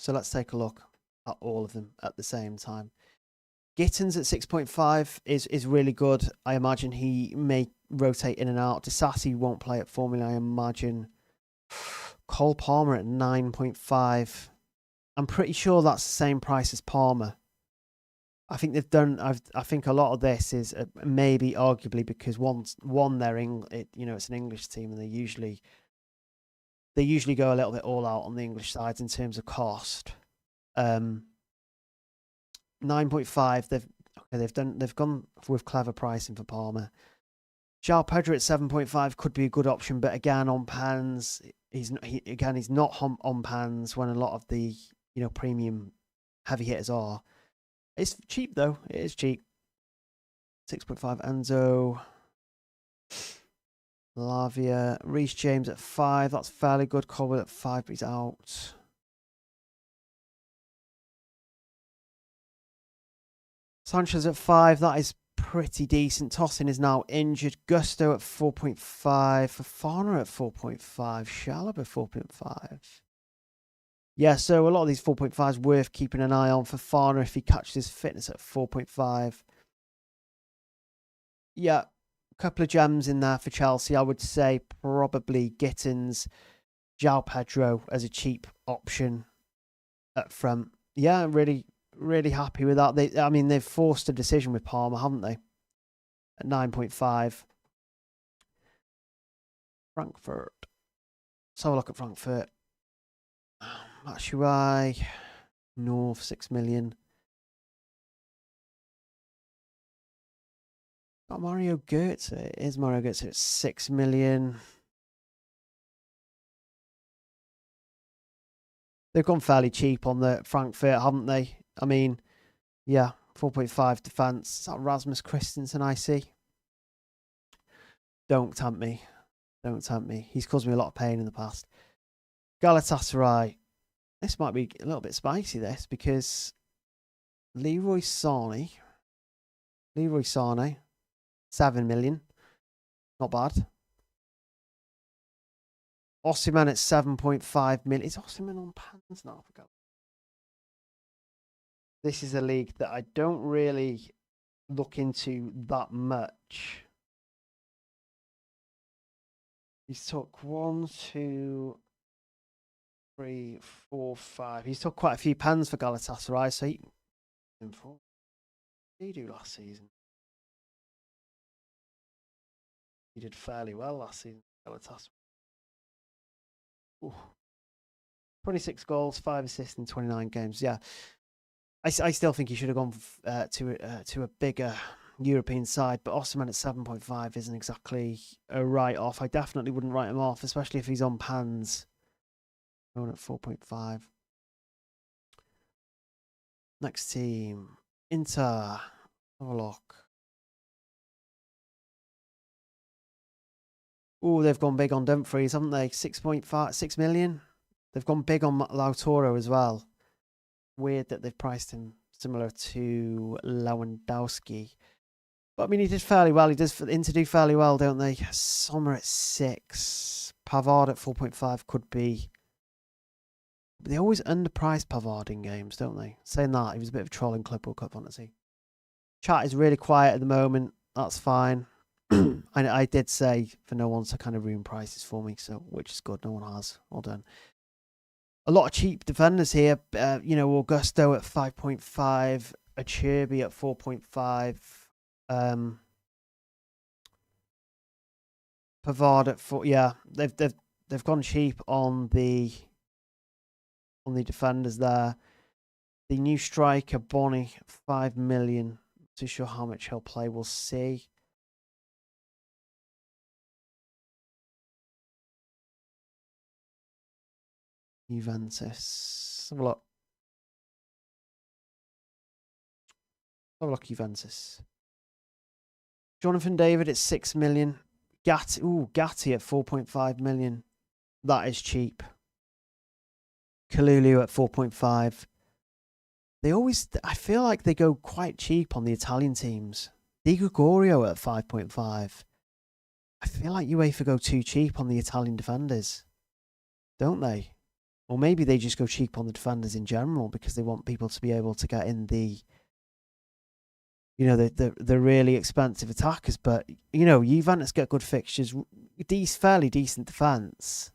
So let's take a look at all of them at the same time. Gittins at 6.5 is really good. I imagine he may rotate in and out. Disasi won't play at 4 million, I imagine. Cole Palmer at 9.5. I'm pretty sure that's the same price as Palmer. I think they've done. I think a lot of this is maybe arguably because they're it's an English team and they usually go a little bit all out on the English side in terms of cost. 9.5. They've gone with clever pricing for Palmer. João Pedro at 7.5 could be a good option, but again on pans, he's not on pans when a lot of the premium heavy hitters are. It's cheap though. It is cheap. 6.5 Enzo. Lavia. Reece James at 5. That's fairly good. Colwell at 5, but he's out. Sanchez at 5. That is pretty decent. Tosin is now injured. Gusto at 4.5. Fofana at 4.5. Chalobah at 4.5. Yeah, so a lot of these 4.5s worth keeping an eye on. Fofana if he catches his fitness at 4.5. Yeah, a couple of gems in there for Chelsea. I would say probably Gittins, João Pedro as a cheap option up front. Yeah, really, really happy with that. They've forced a decision with Palmer, haven't they? At 9.5. Frankfurt. Let's have a look at Frankfurt. Batshuayi, North, 6 million. Got Mario Götze. It is Mario Götze at 6 million. They've gone fairly cheap on the Frankfurt, haven't they? I mean, yeah, 4.5 defence. Is that Rasmus Christensen I see? Don't tempt me. Don't tempt me. He's caused me a lot of pain in the past. Galatasaray. This might be a little bit spicy, this, because Leroy Sané, 7 million. Not bad. Osimhen at 7.5 million. Is Osimhen on pans now? This is a league that I don't really look into that much. He's took 1, 2, 3, 4, 5. He's took quite a few pens for Galatasaray, so what did he do last season? He did fairly well last season, Galatasaray. Ooh. 26 goals, 5 assists in 29 games. Yeah, I still think he should have gone to a bigger European side, but Osimhen at 7.5 isn't exactly a write-off. I definitely wouldn't write him off, especially if he's on pans. Going at 4.5. Next team, Inter. Have a look. Oh, they've gone big on Dumfries, haven't they? 6 million. They've gone big on Lautaro as well. Weird that they've priced him similar to Lewandowski. But I mean, he did fairly well. Inter do fairly well, don't they? Sommer at 6. Pavard at 4.5 could be. They always underprice Pavard in games, don't they? Saying that, he was a bit of a troll in Club World Cup Fantasy. Chat is really quiet at the moment. That's fine. I did say for no one to kind of ruin prices for me, so which is good. No one has. Well done. A lot of cheap defenders here. Augusto at 5.5, Acerbi at 4.5, Pavard at 4. Yeah, they've gone cheap on the defenders there. The new striker Bonny, 5 million. Not too sure how much he'll play. We'll see. Juventus. Have a look. Juventus. Jonathan David at 6 million. Gatti at 4.5 million. That is cheap. Kalulu at 4.5. I feel like they go quite cheap on the Italian teams. Di Gregorio at 5.5. I feel like UEFA go too cheap on the Italian defenders. Don't they? Or maybe they just go cheap on the defenders in general because they want people to be able to get in the, the really expensive attackers. But, Juventus get good fixtures, fairly decent defence.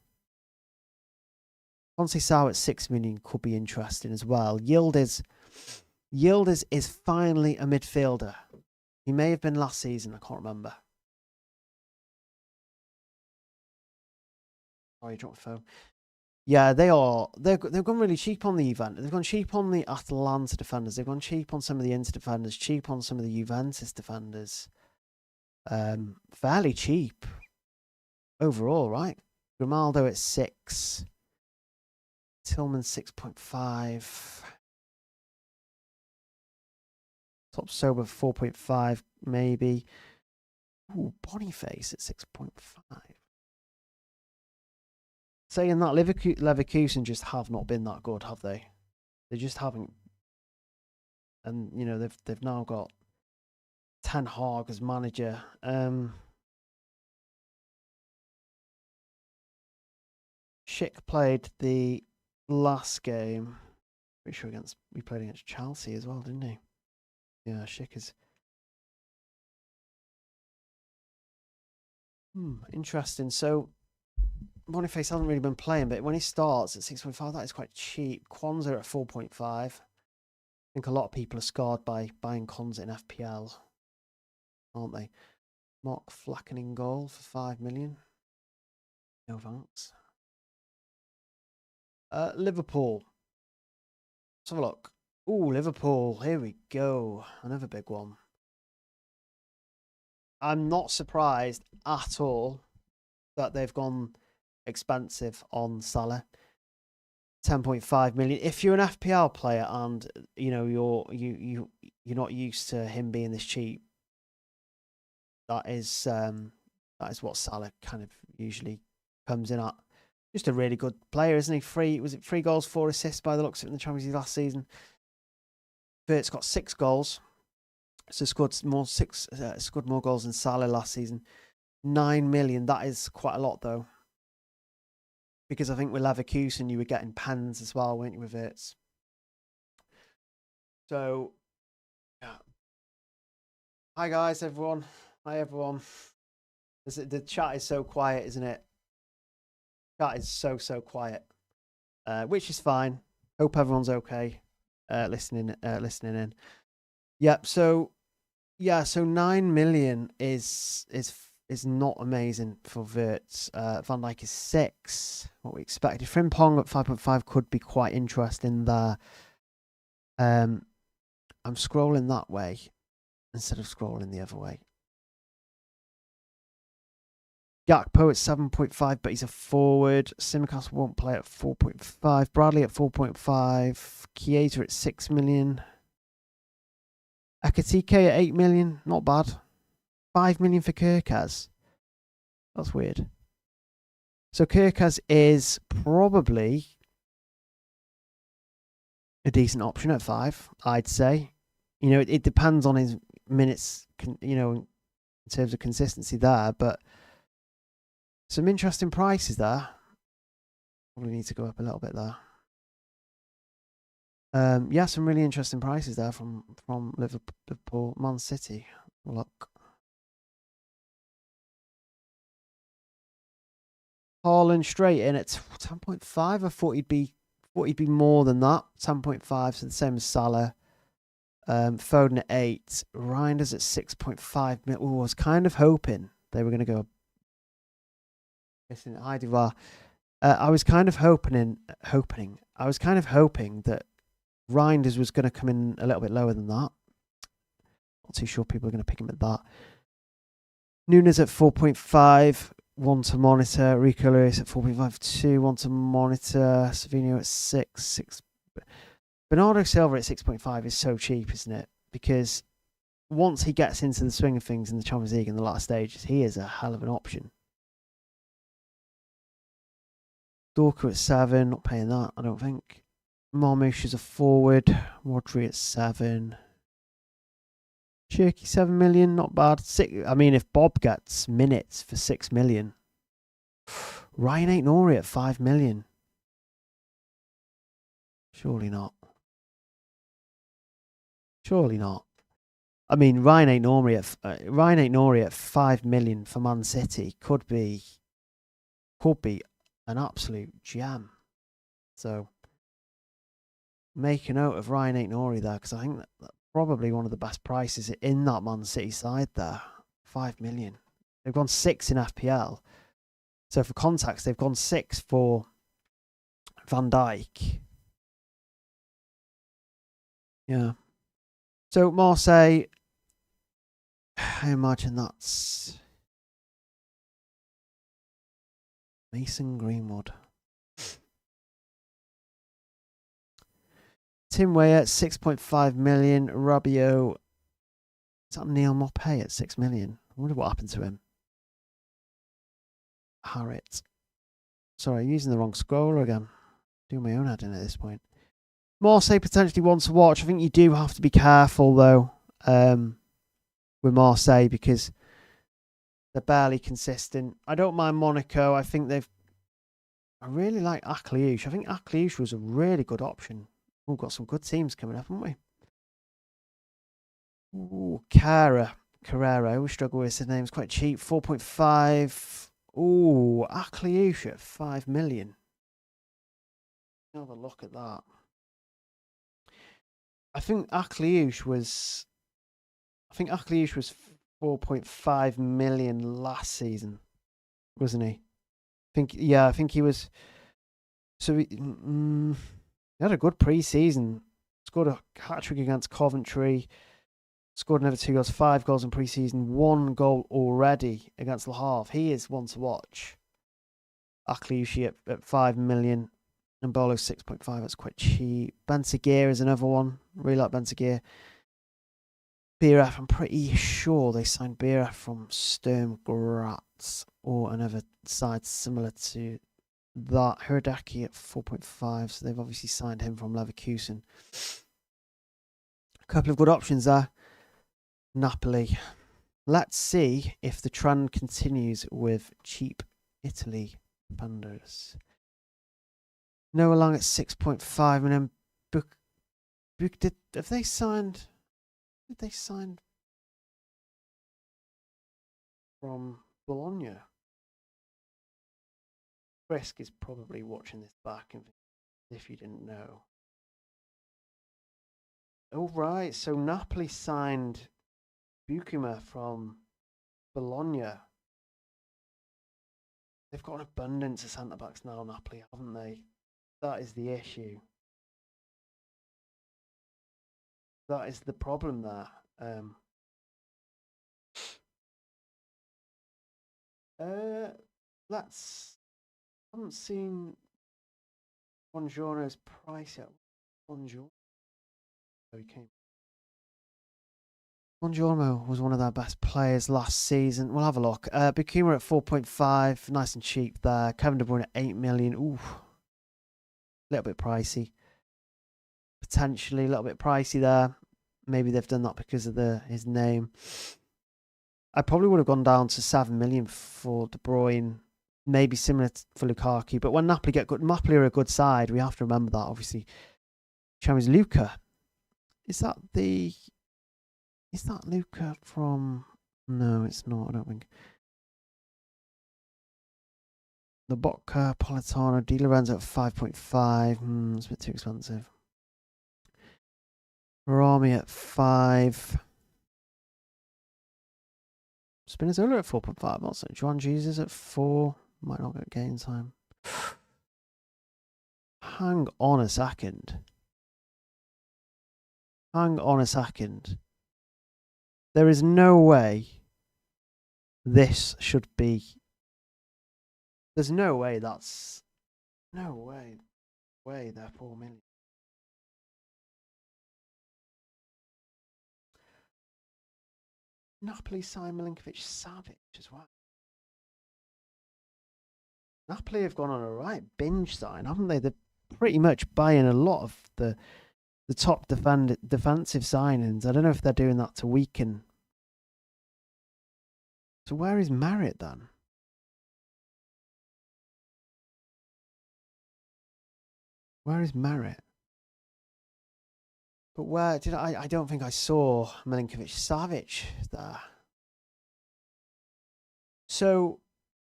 Conceição at 6 million could be interesting as well. Yildiz is finally a midfielder. He may have been last season, I can't remember. Oh, you dropped the phone. Yeah, they are. They've gone really cheap on the Juventus. They've gone cheap on the Atalanta defenders. They've gone cheap on some of the Inter defenders. Cheap on some of the Juventus defenders. Fairly cheap overall, right? Grimaldo at 6. Tillman 6.5. Top Sober 4.5 maybe. Ooh, Boniface at 6.5. Saying that, Leverkusen just have not been that good, have they? They just haven't. And they've now got Ten Hag as manager. Schick played the last game. Pretty sure we played against Chelsea as well, didn't he? Yeah, Schick is. Interesting. So Boniface hasn't really been playing, but when he starts at 6.5, that is quite cheap. Kwanzaa at 4.5. I think a lot of people are scarred by buying Kwanzaa in FPL, aren't they? Mark Flacken in goal for 5 million. No thanks. Liverpool. Let's have a look. Ooh, Liverpool. Here we go. Another big one. I'm not surprised at all that they've gone expensive on Salah. 10.5 million. If you're an FPL player and you're not used to him being this cheap, that is what Salah kind of usually comes in at. Just a really good player, isn't he? Was it 3 goals, 4 assists by the looks of it in the Champions League last season? Vert's got 6 goals. So scored more goals than Salah last season. 9 million. That is quite a lot though. Because I think with Leverkusen you were getting pens as well, weren't you, with Verts? So, yeah. Hi guys, everyone. Hi everyone. The chat is so quiet, isn't it? Chat is so quiet, which is fine. Hope everyone's okay. Listening in. Yep. So 9 million is not amazing for Verts. Van Dijk is 6. What we expected. Frimpong at 5.5 could be quite interesting there. I'm scrolling that way instead of scrolling the other way. Gakpo at 7.5, but he's a forward. Simicast won't play at 4.5. Bradley at 4.5. Chiesa at 6 million. Ekatike at 8 million. Not bad. 5 million for Kirkaz. That's weird. So Kirkaz is probably a decent option at 5, I'd say. It depends on his minutes, in terms of consistency there, but some interesting prices there. Probably need to go up a little bit there. Yeah, some really interesting prices there from Liverpool. Man City. Look. Haaland straight in at 10.5. I thought he'd be more than that. 10.5, so the same as Salah. Foden at 8. Reinders at 6.5. I was kind of hoping they were going to go. Listen, I was kind of hoping that Reinders was going to come in a little bit lower than that. Not too sure people are going to pick him at that. Nunes at 4.5. 1 to monitor. Rico Lewis at 4.5. 2. 1 to monitor. Savinho at 6. Bernardo Silva at 6.5 is so cheap, isn't it? Because once he gets into the swing of things in the Champions League in the last stages, he is a hell of an option. Dorka at 7, not paying that, I don't think. Marmoush is a forward. Rodri at 7. Cherky 7 million, not bad. If Bob gets minutes for 6 million. Ryan Ait-Nouri at 5 million. Surely not. Surely not. I mean, Ryan ain't Nori at 5 million for Man City could be an absolute gem. So make a note of Ryan ain't Nori there, because I think that's probably one of the best prices in that Man City side there. 5 million. They've gone 6 in FPL. So for context, they've gone 6 for Van Dijk. Yeah. So Marseille, I imagine that's Mason Greenwood. Tim Weah at 6.5 million. Rabiot. Is that Neil Maupay at 6 million? I wonder what happened to him. Harriet. Sorry, I'm using the wrong scroller again. Doing my own heading at this point. Marseille potentially one to watch. I think you do have to be careful though with Marseille, because they're barely consistent. I don't mind Monaco. I really like Akliouche. I think Akliouche was a really good option. We've got some good teams coming up, haven't we? Ooh, Carrera. We struggle with his name. It's quite cheap. 4.5. Ooh, Akliouche at 5 million. Have a look at that. I think Akliouche was 4.5 million last season, wasn't he? I think he was. So he had a good pre-season. Scored a hat-trick against Coventry. Scored another 2 goals, 5 goals in pre-season, 1 goal already against Le Havre. He is one to watch. Akliouche at 5 million. And Bolo 6.5. That's quite cheap. Bentancur is another one. Really like Bentancur. BRF, I'm pretty sure they signed BRF from Sturm Graz or another side similar to that. Herdaki at 4.5. So they've obviously signed him from Leverkusen. A couple of good options there. Napoli. Let's see if the trend continues with cheap Italy funders. Noah Lang at 6.5, and then did they sign from Bologna? Frisk is probably watching this back if you didn't know. Oh right, so Napoli signed Bukuma from Bologna. They've got an abundance of centre backs now, Napoli, haven't they? That is the issue. That is the problem there. I haven't seen Buongiorno's price yet. Buongiorno was one of their best players last season. We'll have a look. Bukuma at 4.5, nice and cheap there. Kevin De Bruyne at 8 million. Ooh, a little bit pricey. Potentially a little bit pricey there. Maybe they've done that because of his name. I probably would have gone down to 7 million for De Bruyne. Maybe similar for Lukaku. But when Napoli get good, Napoli are a good side. We have to remember that, obviously. Champions Luka. Is that Luka from... No, it's not, I don't think. The Bocca, Politano, Di Lorenzo at 5.5. It's a bit too expensive. Rami at 5. Spinazzola at 4.5. Also, Juan Jesus at 4. Might not get game time. Hang on a second. There is no way this should be. There's no way that's. No way. They're 4 million. Napoli signed Milinkovic-Savic as well. Napoli have gone on a right binge sign, haven't they? They're pretty much buying a lot of the top defensive signings. I don't know if they're doing that to weaken. So where is Marriott then? Where is Marriott? But where did I don't think I saw Milinkovic-Savic there. So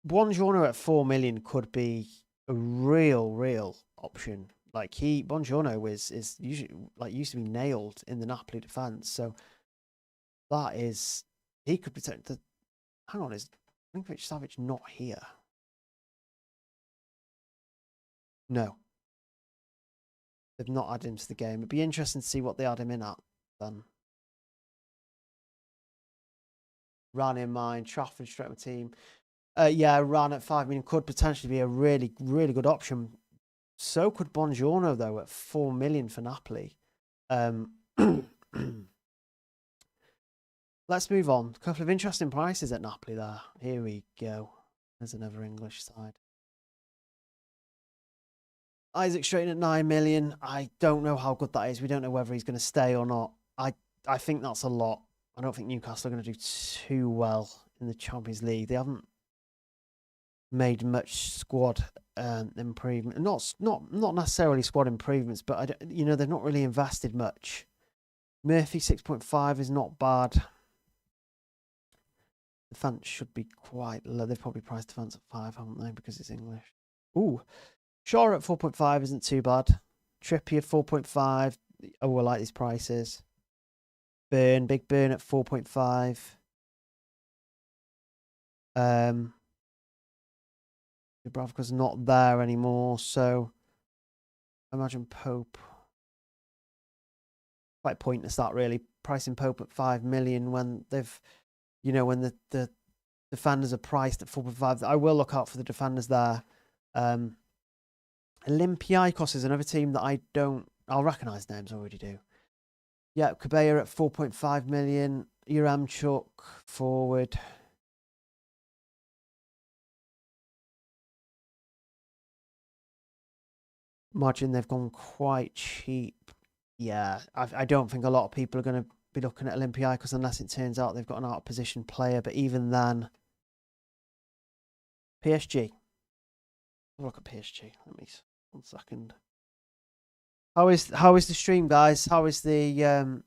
Buongiorno at 4 million could be a real option. Like Buongiorno is usually used to be nailed in the Napoli defense. So that is, he could protect the. Hang on, is Milinkovic-Savic not here? No. They've not added him to the game. It'd be interesting to see what they add him in at then. Ran in mine, Trafford straight on the team. Yeah, Ran at 5 million could potentially be a really good option. So could Buongiorno though at 4 million for Napoli. Let's move on. A couple of interesting prices at Napoli there. Here we go. There's another English side. Isaac Straighten at 9 million. I don't know how good that is. We don't know whether he's going to stay or not. I think that's a lot. I don't think Newcastle are going to do too well in the Champions League. They haven't made much squad improvement. Not necessarily squad improvements, but they've not really invested much. Murphy 6.5 is not bad. Defense should be quite low. They've probably priced defense at 5, haven't they? Because it's English. Ooh. Shaw at 4.5 isn't too bad. Trippier 4.5. Oh, I like these prices. Big Burn at 4.5. Dubravka's not there anymore, so I imagine Pope. Quite pointless that really. Pricing Pope at 5 million when they've, when the defenders are priced at 4.5. I will look out for the defenders there. Olympiacos is another team that I'll recognise names, I already do. Yeah, Cabella at 4.5 million. Uramchuk forward. Imagine they've gone quite cheap. Yeah, I don't think a lot of people are going to be looking at Olympiacos unless it turns out they've got an out of position player. But even then, PSG. Look at PSG. Let me 1 second. How is the stream, guys? How is the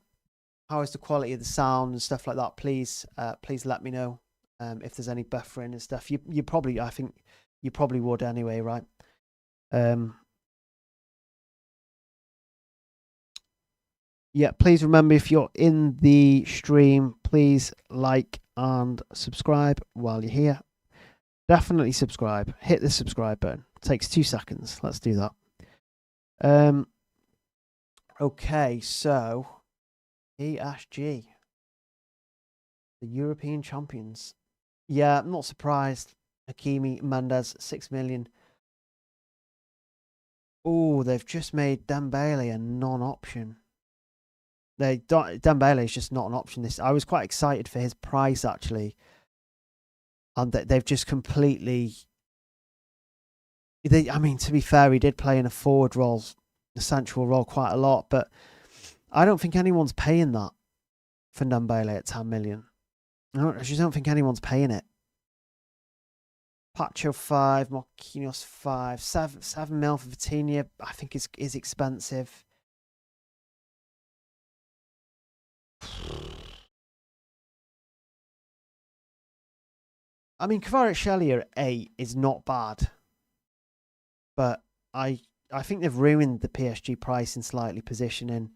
quality of the sound and stuff like that? Please let me know if there's any buffering and stuff. You probably, I think you probably would anyway, right? Yeah, please remember, if you're in the stream, please like and subscribe while you're here. Definitely subscribe. Hit the subscribe button. It takes 2 seconds. Let's do that. Okay, so ESG, the European champions. Yeah, I'm not surprised. Hakimi, Mendes, 6 million. Oh, they've just made Dembele a non-option. Dembele is just not an option. I was quite excited for his price actually, and they've just completely. To be fair, he did play in a forward role, a central role, quite a lot, but I don't think anyone's paying that for Dembele at 10 million. I just don't think anyone's paying it. Pacho 5, Marquinhos 5, 7 mil for Vitinha. I think is expensive. Kvaratskhelia at 8 is not bad, but I think they've ruined the PSG pricing slightly positioning.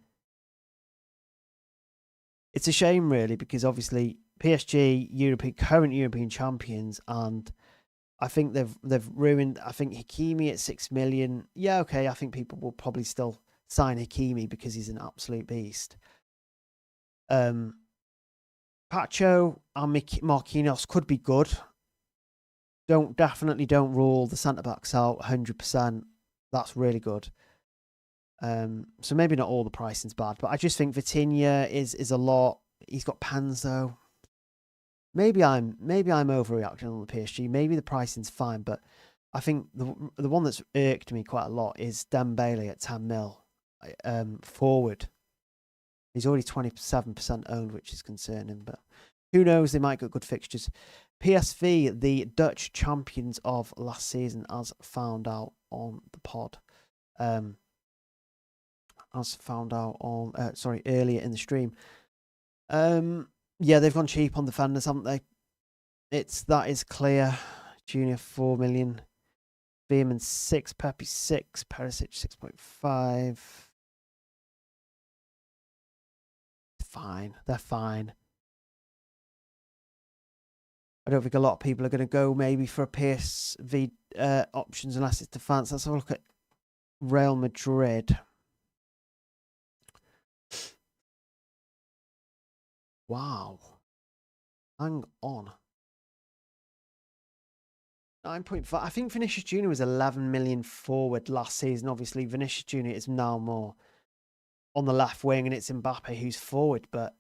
It's a shame really, because obviously PSG current European champions, and I think they've ruined. I think Hakimi at 6 million. Yeah, okay. I think people will probably still sign Hakimi because he's an absolute beast. Pacho and Marquinhos could be good. Definitely don't rule the centre backs out 100%. That's really good. So maybe not all the pricing's bad, but I just think Vitinha is a lot. He's got pens though. Maybe I'm overreacting on the PSG. Maybe the pricing's fine, but I think the one that's irked me quite a lot is Dembele at 10 mil. Forward. He's already 27% owned, which is concerning, but who knows? They might get good fixtures. PSV, the Dutch champions of last season, as found out on the pod. as found out on earlier in the stream. Yeah, they've gone cheap on defenders, haven't they? That is clear. Junior 4 million, Veerman 6, Pepe 6, Perisic 6.5. Fine, they're fine. I don't think a lot of people are going to go maybe for a PSV options unless it's defense. Let's have a look at Real Madrid. Wow. Hang on. 9.5. I think Vinicius Jr. was 11 million forward last season. Obviously, Vinicius Jr. is now more on the left wing, and it's Mbappe who's forward. But,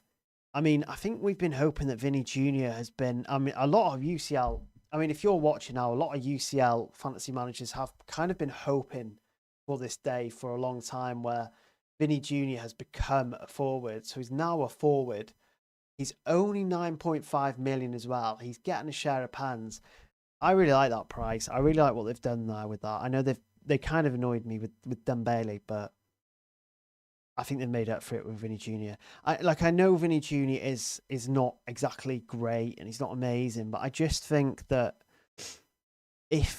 I mean, I think we've been hoping that Vinny Jr. has been... I mean, a lot of UCL... I mean, if you're watching now, a lot of UCL fantasy managers have kind of been hoping for this day for a long time where Vinny Jr. has become a forward. So he's now a forward. He's only 9.5 million as well. He's getting a share of pans. I really like that price. I really like what they've done there with that. I know they kind of annoyed me with Dembele, but I think they've made up for it with Vinny Jr. I know Vinny Jr. is not exactly great and he's not amazing, but I just think that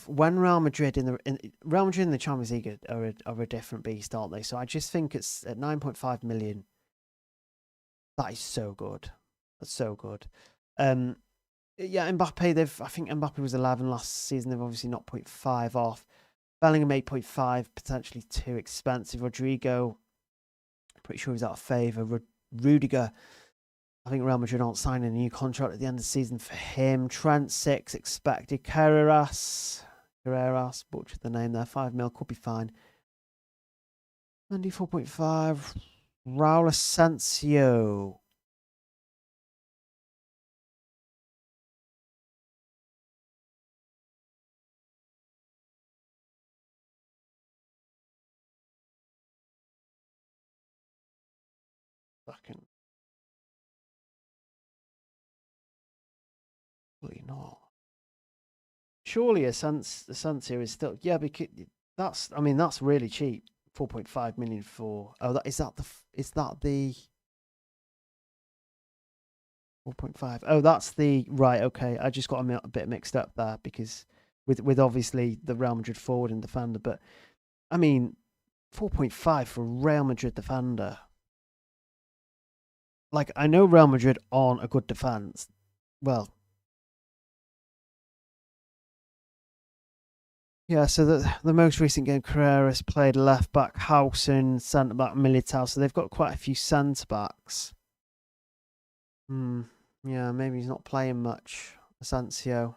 when Real Madrid in the Champions League are a different beast, aren't they? So I just think it's at 9.5 million. That is so good. That's so good. Yeah, Mbappe, I think Mbappe was 11 last season. They've obviously knocked 0.5 off. Bellingham 8.5, potentially too expensive. Rodrigo, pretty sure he's out of favour. Rudiger, I think Real Madrid aren't signing a new contract at the end of the season for him. Trent 6 expected. Carreras, butchered the name there. 5 mil, could be fine. Andy 4.5. Raul Asensio. Fucking. Probably not. Surely Asensio is still, yeah, because that's really cheap. 4.5 million for, is that the 4.5? Oh, that's the, right, okay. I just got a bit mixed up there because with obviously the Real Madrid forward and defender, but I mean, 4.5 for a Real Madrid defender. Like, I know Real Madrid aren't a good defense. Well, yeah, so the most recent game, Carreras played left back, Howson, centre back, Militao. So they've got quite a few centre backs. Yeah, maybe he's not playing much. Asensio,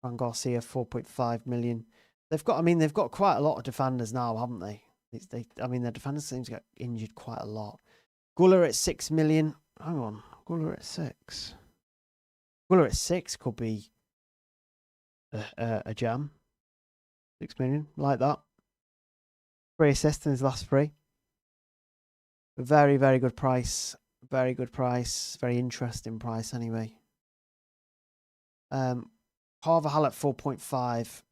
Fran Garcia, 4.5 million. They've got quite a lot of defenders now, haven't they? Their defenders seem to get injured quite a lot. Guller at 6 million. Hang on, Guller at 6. Guller at 6 could be a jam. 6 million, like that. 3 assists in his last 3. Very, very good price. Very good price. Very interesting price, anyway. Carvajal at 4.5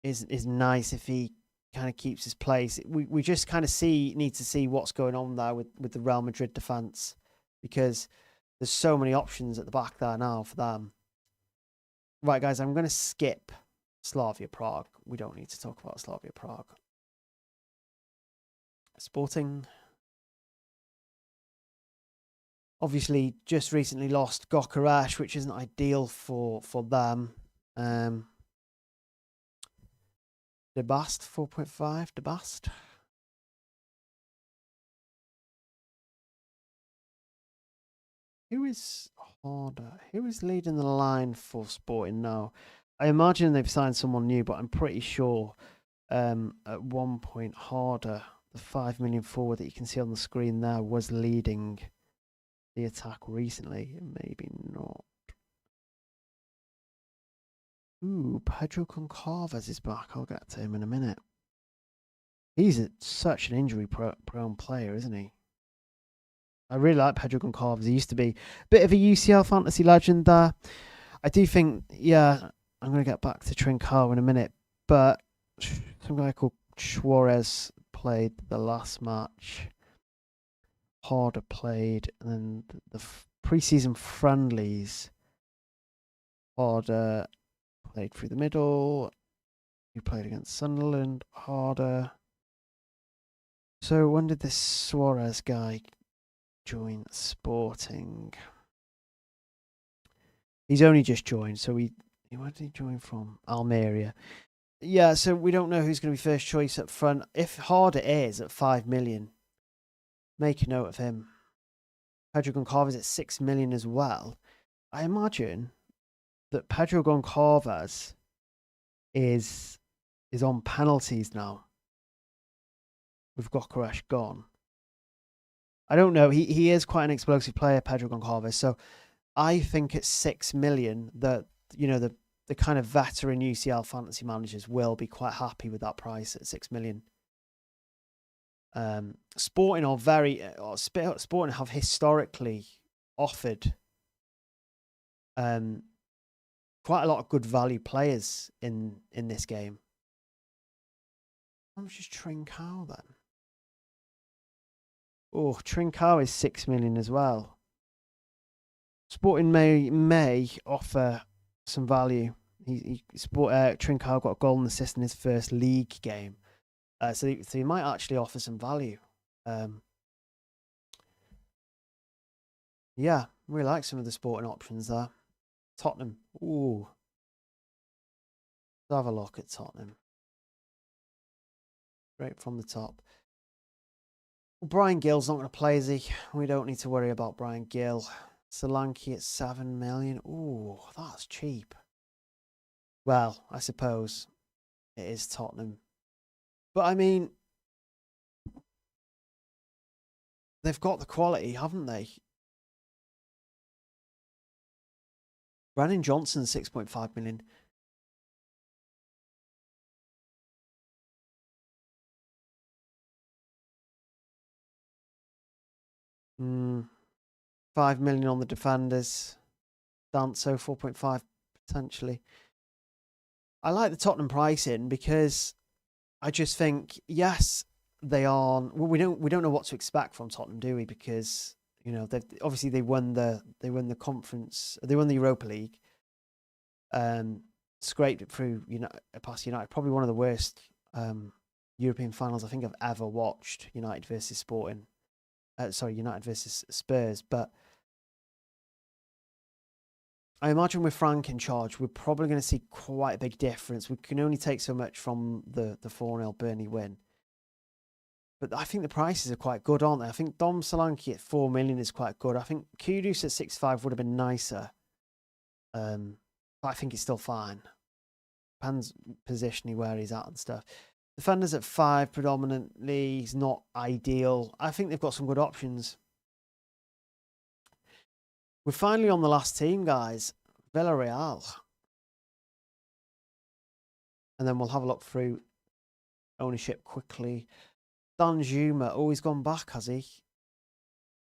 is nice if he kind of keeps his place. We just kind of need to see what's going on there with the Real Madrid defense, because there's so many options at the back there now for them. Right, guys, I'm going to skip Slavia Prague. We don't need to talk about Slavia Prague. Sporting. Obviously, just recently lost Gokaresh, which isn't ideal for them. Debast, 4.5. Debast. Who is harder? Who is leading the line for Sporting now? I imagine they've signed someone new, but I'm pretty sure at one point Harder, the 5 million forward that you can see on the screen there, was leading the attack recently. Maybe not. Ooh, Pedro Concalves is back. I'll get to him in a minute. He's such an injury-prone player, isn't he? I really like Pedro Concalves. He used to be a bit of a UCL fantasy legend there. I do think, yeah, I'm going to get back to Trincao in a minute, but some guy called Suarez played the last match. Harder played, and then the pre-season friendlies. Harder played through the middle. You played against Sunderland. Harder. So when did this Suarez guy join Sporting? He's only just joined, so where did he join from? Almeria. Yeah, so we don't know who's going to be first choice up front. If Harder is at 5 million, make a note of him. Pedro Goncalves at 6 million as well. I imagine that Pedro Goncalves is on penalties now, with Gokaresh gone. I don't know. He is quite an explosive player, Pedro Goncalves. So I think at 6 million, that the kind of veteran UCL fantasy managers will be quite happy with that price at 6 million. Sporting have historically offered quite a lot of good value players in this game. How much is Trincao then? Oh, Trincao is 6 million as well. Sporting may offer some value. Trincao got a goal and assist in his first league game, so he might actually offer some value. Yeah, really like some of the Sporting options there. Tottenham. Ooh, let's have a look at Tottenham. Right from the top. Brian Gill's not going to play, is he? We don't need to worry about Brian Gill. Solanke at 7 million. Ooh, that's cheap. Well, I suppose it is Tottenham. But I mean, they've got the quality, haven't they? Brennan Johnson, 6.5 million. Mm, 5 million on the defenders. Danso, 4.5 potentially. I like the Tottenham pricing because I just think, yes, they are. Well, we don't know what to expect from Tottenham, do we? Because they won the conference, they won the Europa League, scraped it through past United. Probably one of the worst European finals I think I've ever watched. United versus Sporting. United versus Spurs. But I imagine with Frank in charge, we're probably going to see quite a big difference. We can only take so much from the 4-0 Burnley win. But I think the prices are quite good, aren't they? I think Dom Solanke at 4 million is quite good. I think Kudus at 6.5 would have been nicer. But I think it's still fine. Depends positionally where he's at and stuff. Defenders at 5 predominantly. He's not ideal. I think they've got some good options. We're finally on the last team, guys. Villarreal. And then we'll have a look through ownership quickly. Danjuma. Oh, he's gone back, has he?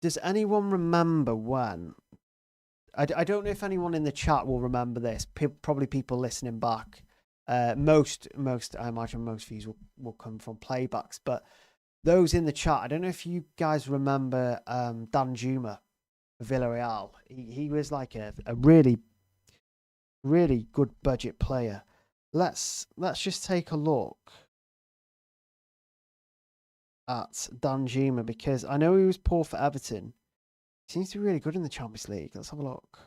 Does anyone remember when? I don't know if anyone in the chat will remember this. Probably people listening back. Most I imagine most views will come from playbacks. But those in the chat, I don't know if you guys remember Danjuma. Villarreal. He was like a really, really good budget player. Let's just take a look at Danjuma because I know he was poor for Everton. He seems to be really good in the Champions League. Let's have a look.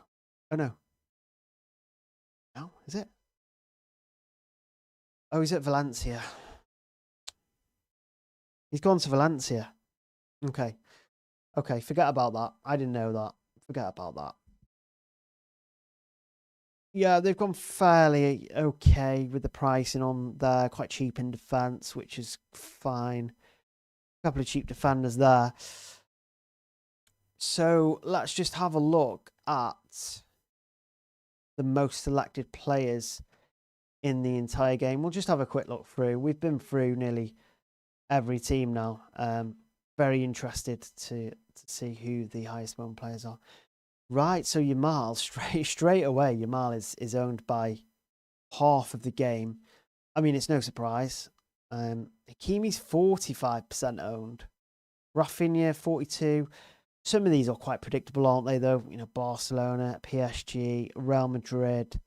Oh no. No, is it? Oh, he's at Valencia. He's gone to Valencia. Okay, forget about that. I didn't know that. Forget about that. Yeah, they've gone fairly okay with the pricing on there. Quite cheap in defence, which is fine. A couple of cheap defenders there. So let's just have a look at the most selected players in the entire game. We'll just have a quick look through. We've been through nearly every team now. Very interested to see who the highest owned players are. Right, so Yamal, straight away, Yamal is owned by half of the game. I mean, it's no surprise. Hakimi's 45% owned. Rafinha 42. Some of these are quite predictable, aren't they? Though Barcelona, PSG, Real Madrid,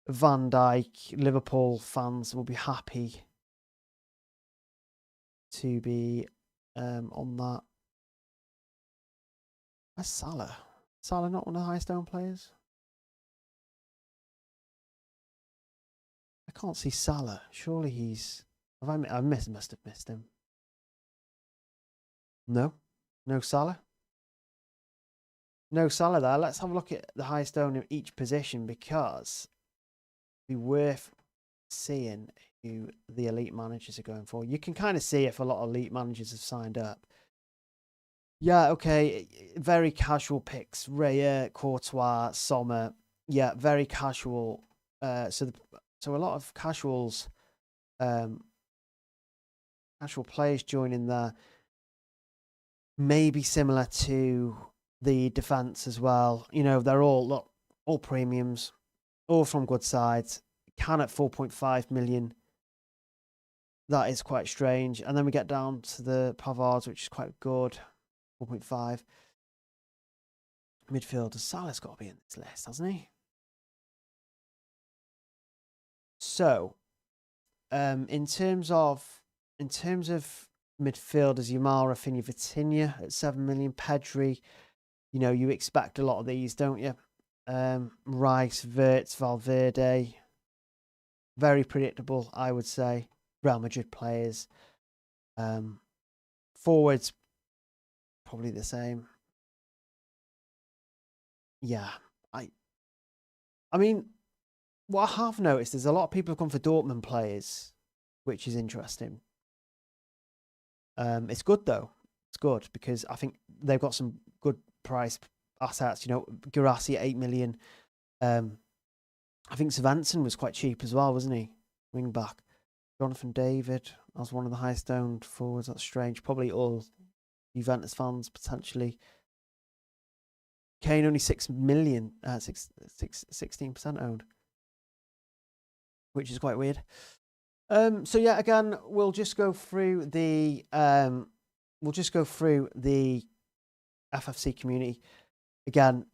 Van Dijk, Liverpool fans will be happy to be on that. Where's Salah? Salah not one of the highest owned players? I can't see Salah. Surely he's... I must have missed him. No Salah. No Salah there. Let's have a look at the highest owned in each position, because it'd be worth seeing who the elite managers are going for. You can kind of see if a lot of elite managers have signed up. Yeah, okay. Very casual picks. Raya, Courtois, Sommer. Yeah, very casual. So a lot of casuals, casual players joining there. Maybe similar to the defense as well. They're all premiums, all from good sides. Can at 4.5 million. That is quite strange. And then we get down to the Pavards, which is quite good. 4.5. Midfielder Salah's got to be in this list, hasn't he? So, in terms of midfielders, Yamal, Rafinha, Vitinha at 7 million. Pedri, you expect a lot of these, don't you? Rice, Wirtz, Valverde, very predictable, I would say. Real Madrid players. Forwards, probably the same. Yeah, I mean, what I have noticed is a lot of people have gone for Dortmund players, which is interesting. It's good though. It's good because I think they've got some good price assets. Guirassy at 8 million. I think Svensson was quite cheap as well, wasn't he? Wing back. Jonathan David as one of the highest owned forwards. That's strange. Probably all Juventus fans potentially. Kane only 6 million, 16% owned, which is quite weird. So yeah, again, we'll just go through the FFC community again.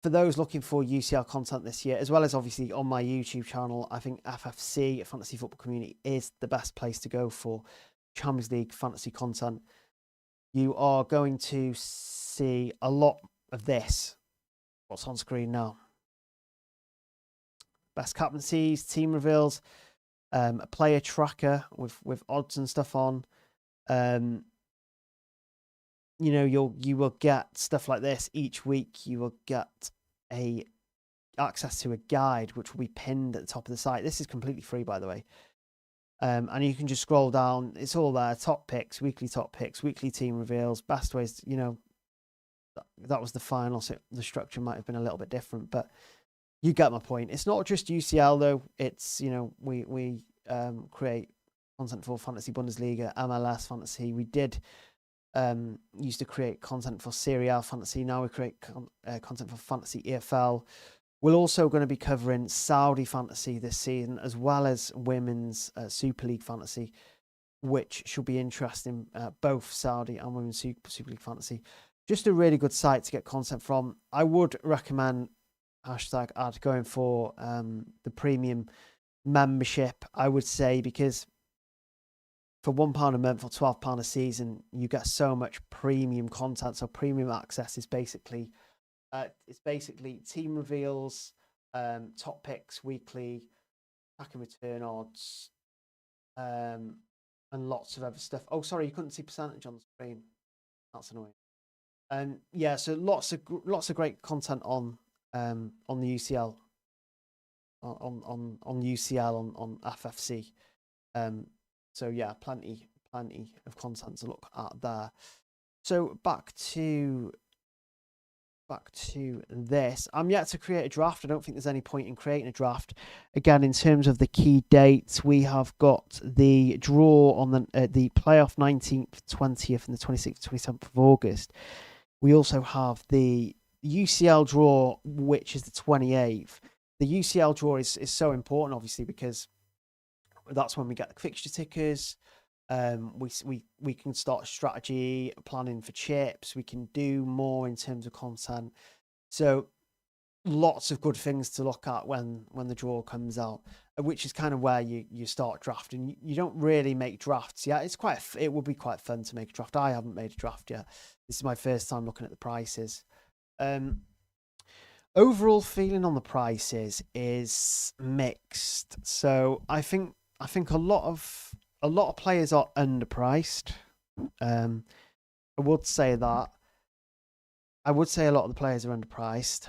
For those looking for UCL content this year, as well as obviously on my YouTube channel, I think FFC, Fantasy Football Community, is the best place to go for Champions League fantasy content. You are going to see a lot of this, what's on screen now. Best captaincies, team reveals, a player tracker with odds and stuff on. You will get stuff like this each week. You will get access to a guide which will be pinned at the top of the site. This is completely free, by the way. And you can just scroll down. It's all there. Top picks, weekly team reveals, best ways. That was the final. So the structure might have been a little bit different, but you get my point. It's not just UCL though. It's we create content for Fantasy Bundesliga, MLS Fantasy. We did used to create content for Serie A Fantasy. Now we create content for Fantasy EFL. We're also going to be covering Saudi Fantasy this season, as well as Women's Super League Fantasy, which should be interesting, both Saudi and Women's Super League Fantasy. Just a really good site to get content from. I would recommend #ad going for the premium membership, I would say, because for £1 a month or £12 a season, you get so much premium content. So premium access is basically team reveals, top picks weekly, back and return odds, and lots of other stuff. Oh, sorry, you couldn't see percentage on the screen. That's annoying. Yeah, so lots of great content on the UCL, on UCL on FFC. So yeah, plenty of content to look at there. So back to this. I'm yet to create a draft. I don't think there's any point in creating a draft. Again, in terms of the key dates, we have got the draw on the playoff 19th, 20th, and the 26th, 27th of August. We also have the UCL draw, which is the 28th. The UCL draw is so important, obviously, because that's when we get the fixture tickers. We can start strategy planning for chips. We can do more in terms of content. So lots of good things to look at when the draw comes out, which is kind of where you start drafting. You don't really make drafts yet. It would be quite fun to make a draft. I haven't made a draft yet. This is my first time looking at the prices. Overall feeling on the prices is mixed. So I think a lot of players are underpriced. I would say that. I would say a lot of the players are underpriced.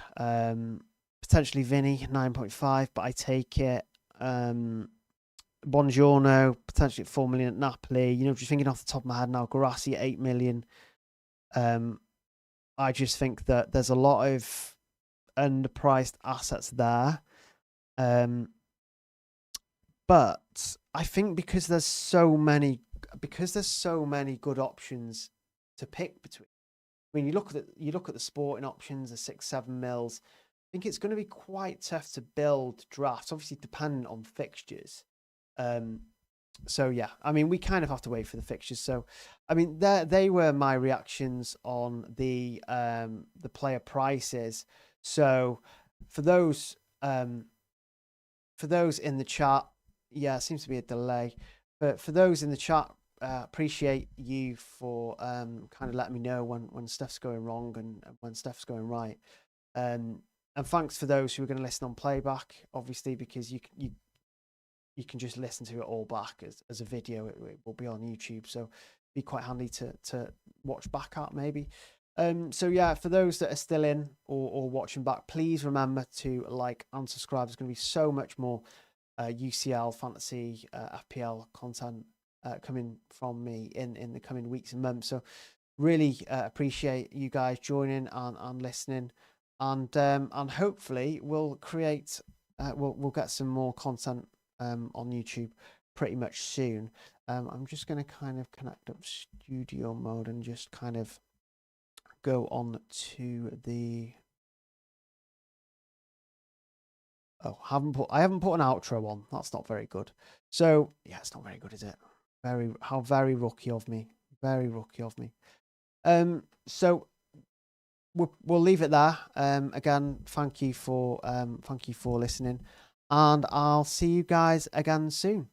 Potentially Vinny 9.5, but I take it. Buongiorno potentially at 4 million at Napoli. Just thinking off the top of my head now, Guarassi at 8 million. I just think that there's a lot of underpriced assets there. But I think because there's so many good options to pick between. I mean, you look at the sporting options, the 6-7 mils. I think it's going to be quite tough to build drafts, obviously dependent on fixtures. So yeah, I mean, we kind of have to wait for the fixtures. So, I mean, they were my reactions on the player prices. So for those in the chat, yeah, it seems to be a delay. But for those in the chat, appreciate you for kind of letting me know when stuff's going wrong and when stuff's going right. And thanks for those who are going to listen on playback, obviously, because you can just listen to it all back as a video. It will be on YouTube, so be quite handy to watch back at maybe. So yeah, for those that are still in or watching back, please remember to like and subscribe. There's going to be so much more UCL Fantasy FPL content coming from me in the coming weeks and months. So really appreciate you guys joining and listening, and hopefully we'll create we'll get some more content on YouTube pretty much soon. I'm just going to kind of connect up studio mode and just kind of go on to the I haven't put an outro on. That's not very good. So yeah, it's not very good, is it? Very rookie of me. Very rookie of me. So we'll leave it there. Again, thank you for listening, and I'll see you guys again soon.